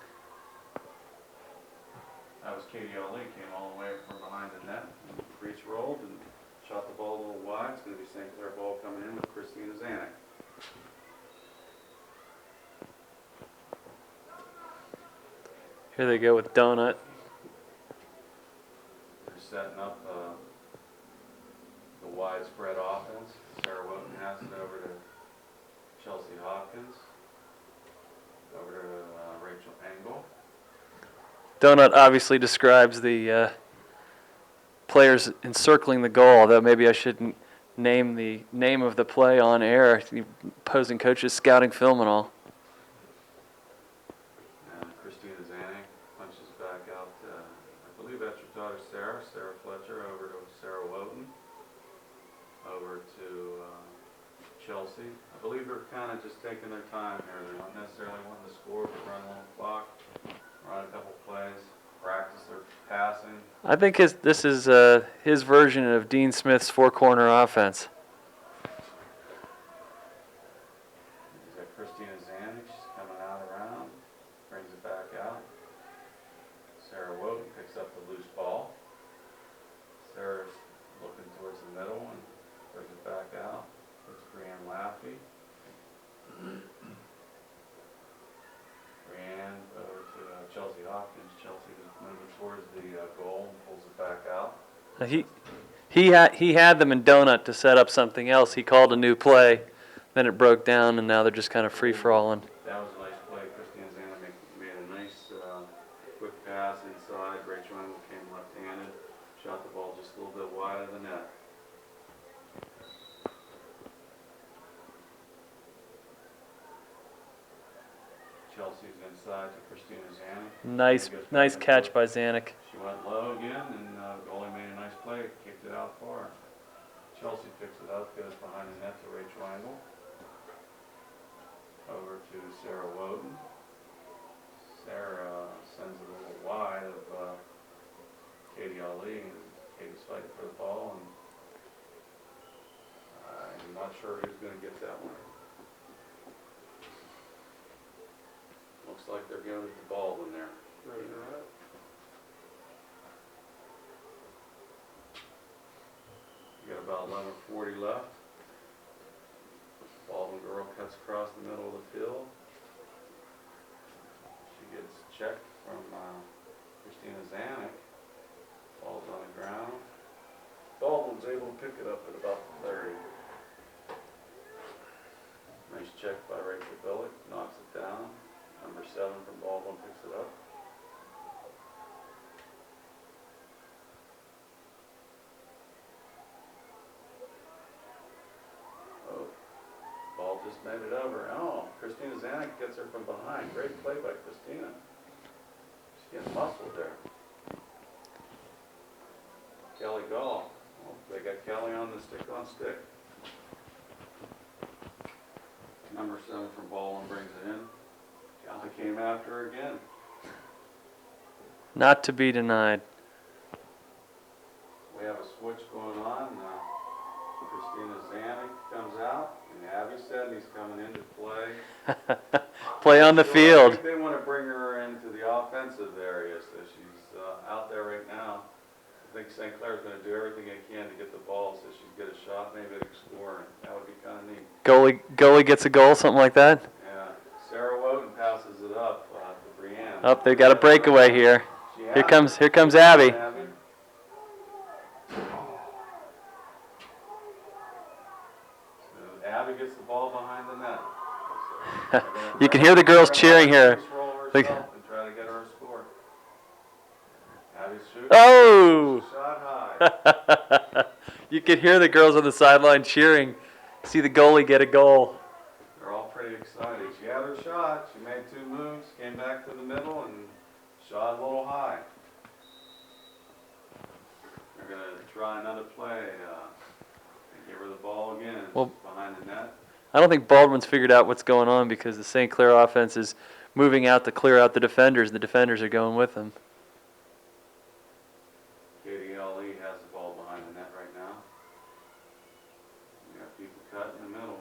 That was Katie Ali. Came all the way from behind the net. Reach rolled and shot the ball a little wide. It's going to be St. Clair ball coming in with Christina Zanuck. Here they go with Donut. They're setting up the widespread offense. Sarah Wilton has it over to Chelsea Hopkins. Over to Rachel Engel. Donut obviously describes the players encircling the goal, although maybe I shouldn't name the name of the play on air. The opposing coaches scouting film and all. And Christina Zanig punches back out, I believe that's your daughter Sarah Fletcher, over to Sarah Woden, over to Chelsea. I believe they're kind of just taking their time here. They're not necessarily wanting to score, but run a little clock, run a couple plays, practice their passing. I think this is his version of Dean Smith's four-corner offense. He's got Christina Zanig, she's coming out around, brings it back out. Sarah Woden picks up the loose ball. Sarah's looking towards the middle and brings it back out. It's Brianne Laffey. Brianne over to Chelsea Hopkins. Chelsea is moving towards the goal and pulls it back out. He had them in donut to set up something else. He called a new play, then it broke down, and now they're just kind of free-for-alling. That was a nice play. Christina Zanig made a nice quick pass inside. Rachel Engel came left-handed, shot the ball just a little bit wide of the net. Chelsea's inside to Christina Zanig. Nice catch by Zanuck. She went low again, and goalie made a nice play, kicked it out far. Chelsea picks it up, goes behind the net to Rachel Engel. Over to Sarah Woden. Sarah sends it a little wide of Katie Ali, and Katie's fighting for the ball, and I'm not sure who's going to get that one. Looks like they're going to Baldwin there. You got about 11:40 left. Baldwin girl cuts across the middle of the field. She gets checked from Christina Zanig. Ball's on the ground. Baldwin's able to pick it up at about the 30. Nice check by Rachel Billick, knocks it down. Number 7 from Baldwin picks it up. Oh, ball just made it over. Oh, Christina Zanig gets her from behind. Great play by Christina. She's getting muscled there. Kelly Gall. Well, they got Kelly on the stick-on-stick. Number 7 from Baldwin brings it in. Kelly came after her again. Not to be denied. We have a switch going on. Christina Zanig comes out, and Abby said he's coming in to play. Play on the So I field. think they want to bring her into the offensive area, so she's out there right now. I think St. Clair's going to do everything they can to get the ball so she can get a shot, maybe they can score, and that would be kind of neat. Goalie gets a goal, something like that. Yeah, Sarah Woden passes it up to Brianne. Oh, they got a breakaway here. Here comes Abby. So Abby gets the ball behind the net. You can hear the girls cheering here. And try to get her a score. Abby shoots. Oh! Shot high. You can hear the girls on the sideline cheering. See the goalie get a goal. They're all pretty excited. She had her shot. She made 2 moves, came back to the middle, and shot a little high. They're going to try another play. Give her the ball again. Well, She's behind the net. I don't think Baldwin's figured out what's going on because the St. Clair offense is moving out to clear out the defenders. The defenders are going with them. Katie Ali has the ball behind the net right now. We got people cut in the middle.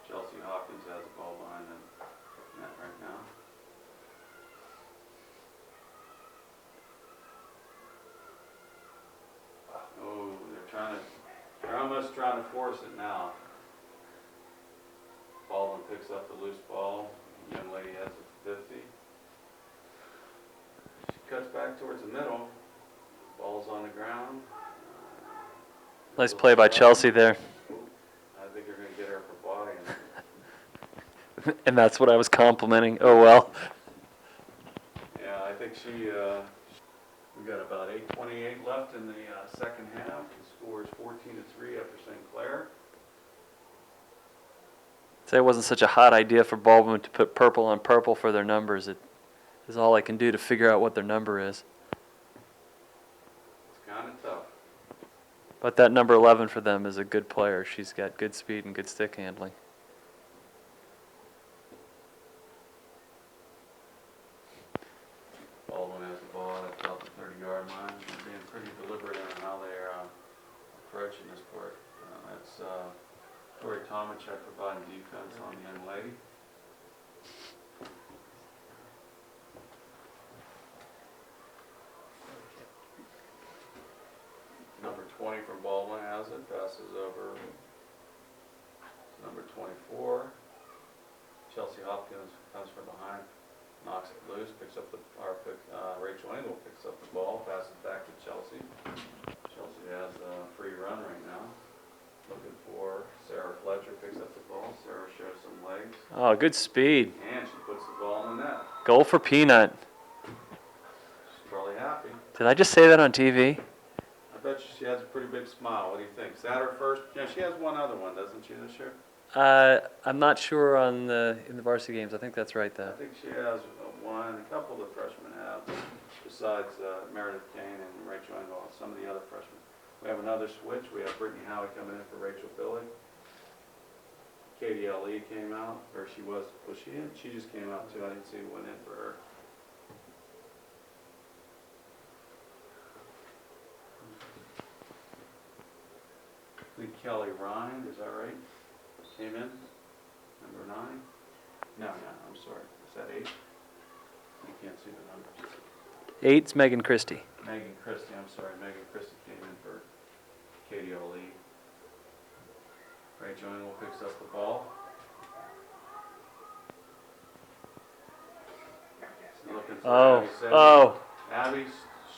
Chelsea Hopkins has the ball behind the net right now. Oh, they're almost trying to force it now. Baldwin picks up the loose ball. The young lady has a 50. She cuts back towards the middle. Ball's on the ground. Nice play by Chelsea there. I think they're going to get her for body. And that's what I was complimenting. Oh, well. Yeah, I think We got about 8:28 left in the second half. The score is 14-3 after St. Clair. Say it wasn't such a hot idea for Baldwin to put purple on purple for their numbers. It is all I can do to figure out what their number is. It's kind of tough. But that number 11 for them is a good player. She's got good speed and good stick handling. Baldwin has the ball at about the 30-yard line. They're being pretty deliberate in how they're approaching this part. That's Tori Tomachek providing defense on the young lady. Number 20 from Baldwin has it, passes over to number 24. Chelsea Hopkins comes from behind, knocks it loose, Rachel Engel picks up the ball, passes back to Chelsea. Chelsea has a free run right now. Looking for Sarah Fletcher, picks up the ball. Sarah shows some legs, Oh, good speed. and she puts the ball in the net. Goal for Peanut. She's probably happy. Did I just say that on TV? I bet you she has a pretty big smile. What do you think? Is that her first? Yeah, she has one other one, doesn't she, this year? I'm not sure in the varsity games. I think that's right, I though. think she has one. A couple of the freshmen have, besides Meredith Kane and Rachel Engel, some of the other freshmen. We have another switch. We have Brittany Howie coming in for Rachel Billy. Katie L.E. came out, or was she in? She just came out too. I didn't see who went in for her. I think Kelly Ryan, is that right? Came in, number 9. No, I'm sorry. Is that 8? You can't see the numbers. 8's Megan Christie. Megan Christie, I'm sorry. Megan Christie came in for Katie O'Lee. Rachel Engel picks up the ball. Looking for Abby Sedgwick. Abby's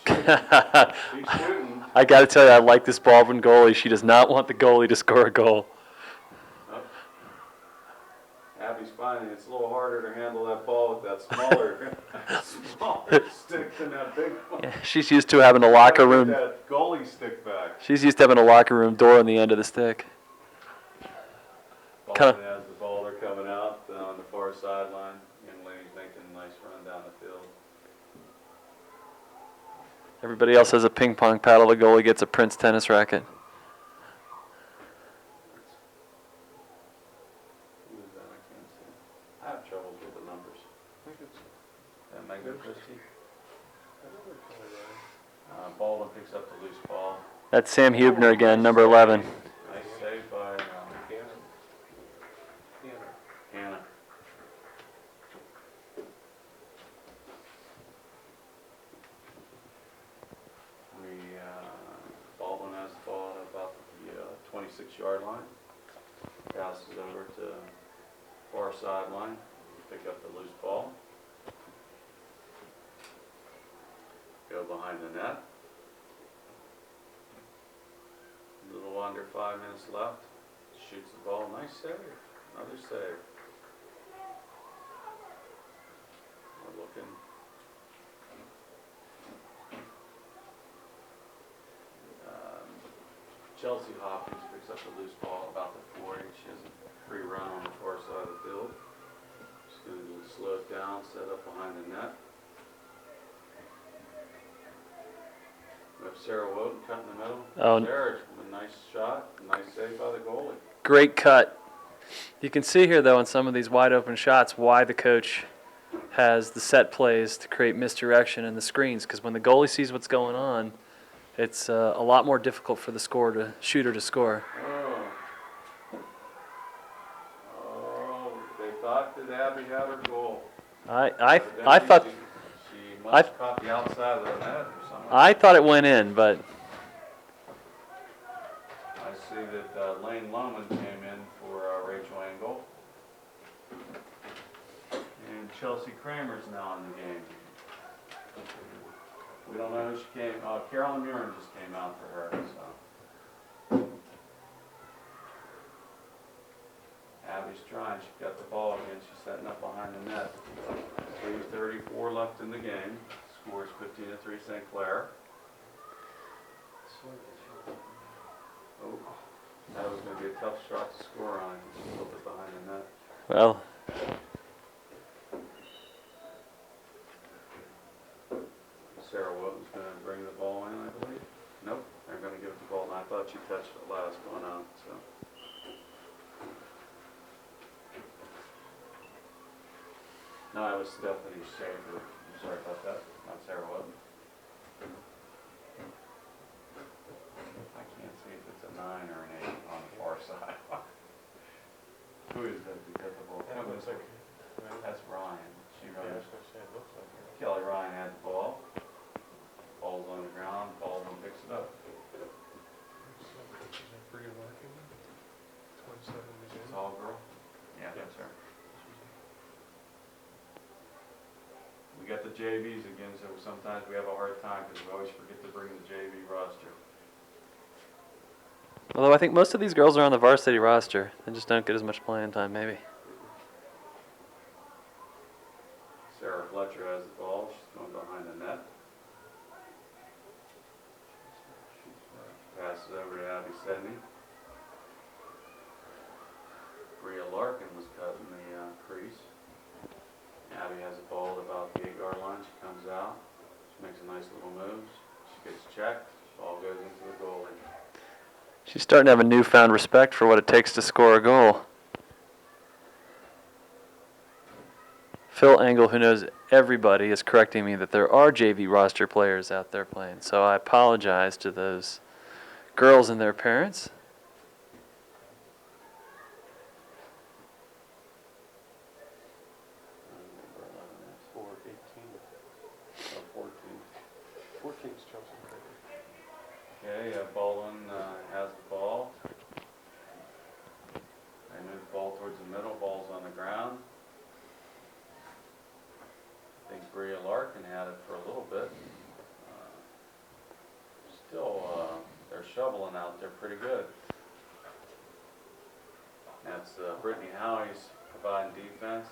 shooting. She's shooting. I got to tell you, I like this Baldwin goalie. She does not want the goalie to score a goal. Oh. Abby's finding it's a little harder to handle that ball with that smaller stick than that big one. Yeah, she's used to having a locker room. That goalie stick back. She's used to having a locker room door on the end of the stick. Baldwin has the ball. They're coming out on the far sideline. Young lady's making a nice run down the field. Everybody else has a ping pong paddle. The goalie gets a Prince tennis racket. Who is that? I can't see. I have troubles with the numbers. That Megan Christie. Baldwin picks up the loose ball. That's Sam Hubner again, number 11. Nice save by Hannah. Baldwin has the ball at about the 26-yard line. Passes over to far sideline. Pick up the loose ball. Go behind the net. A little under 5 minutes left. Shoots the ball. Nice save. Another save. We're looking. Chelsea Hopkins picks up the loose ball about the 40. She has a free run on the far side of the field. She's going to slow it down, set up behind the net. We have Sarah Woden cut in the middle. Oh. Sarah, a nice shot, nice save by the goalie. Great cut. You can see here, though, in some of these wide open shots, why the coach has the set plays to create misdirection in the screens. Because when the goalie sees what's going on, it's a lot more difficult for the shooter to score. Oh, they thought that Abby had her goal. I thought She must have caught the outside of the net or something. I thought it went in, but I see that Lane Lohman came in for Rachel Engel. And Chelsea Kramer's now in the game. We don't know who she came. Carolyn Murin just came out for her. So. Abby's trying. She got the ball again. She's setting up behind the net. 3:34 left in the game. Scores 15-3 St. Clair. Oh, that was going to be a tough shot to score on. Just a little bit behind the net. Well, Sarah Wilton's going to bring the ball in, I believe. Nope, they're going to give it the ball. And I thought she touched it last going out. So. No, it was Stephanie Schaefer. I'm sorry about that. Not Sarah Wilton. I can't see if it's a 9 or an 8 on the far side. Who is that? That's the ball. That's Ryan. She runs. Kelly Ryan had the ball. Ball's on the ground. Baldwin picks it up. Tall girl. Yeah, that's her. We got the JVs again, so sometimes we have a hard time because we always forget to bring the JV roster. although I think most of these girls are on the varsity roster. They just don't get as much playing time, maybe. Sarah Fletcher has the ball. She's going behind the net. Passes over to Abby Sedney. Bria Larkin was cut in the crease. Abby has the ball at about the 8-yard line. She comes out. She makes a nice little move. She gets checked. Ball goes into the goalie. She's starting to have a newfound respect for what it takes to score a goal. Phil Engel, who knows everybody, is correcting me that there are JV roster players out there playing. So I apologize to those girls and their parents. Number 11, that's 18. Oh, 14. 14's Chelsea. Okay, Baldwin has the ball. They move the ball towards the middle. Ball's on the ground. I think Bria Larkin had it for a little bit. Still, they're shoveling out there pretty good. That's Brittany Howie's providing defense.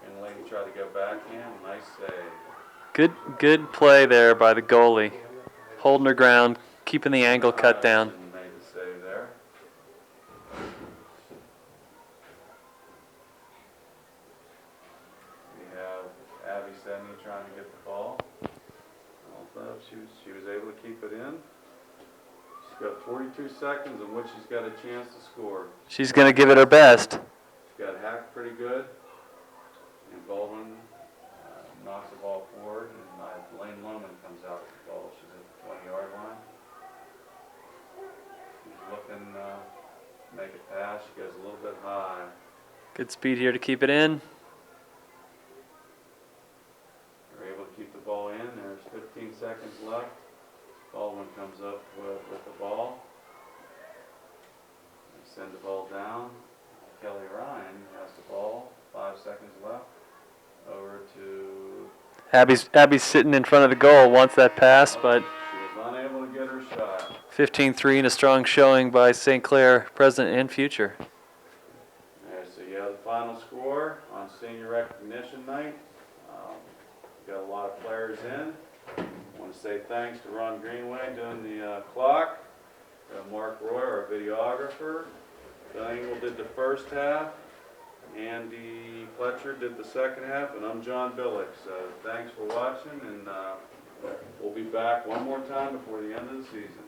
And the lady tried to go backhand. Nice save. Good play there by the goalie. Holding her ground, keeping the angle cut down. Made the save there. We have Abby Sedney trying to get the ball. Although she was able to keep it in. She's got 42 seconds in which she's got a chance to score. She's going to give it her best. She got hacked pretty good. And Baldwin knocks the ball forward, and Lane Lohman comes out with the ball. She's at the 20-yard line. She's looking to make a pass. She goes a little bit high. Good speed here to keep it in. They're able to keep the ball in. There's 15 seconds left. Baldwin comes up with the ball. They send the ball down. Kelly Ryan has the ball. 5 seconds left. Over to... Abby's sitting in front of the goal, wants that pass, but She was unable to get her shot. 15-3 and a strong showing by St. Clair, present and future. There, so you have the final score on senior recognition night. Got a lot of players in. I want to say thanks to Ron Greenway doing the clock. Mark Roy, our videographer. Phil Engel did the first half. Andy Fletcher did the second half, and I'm John Billick. So thanks for watching, and we'll be back one more time before the end of the season.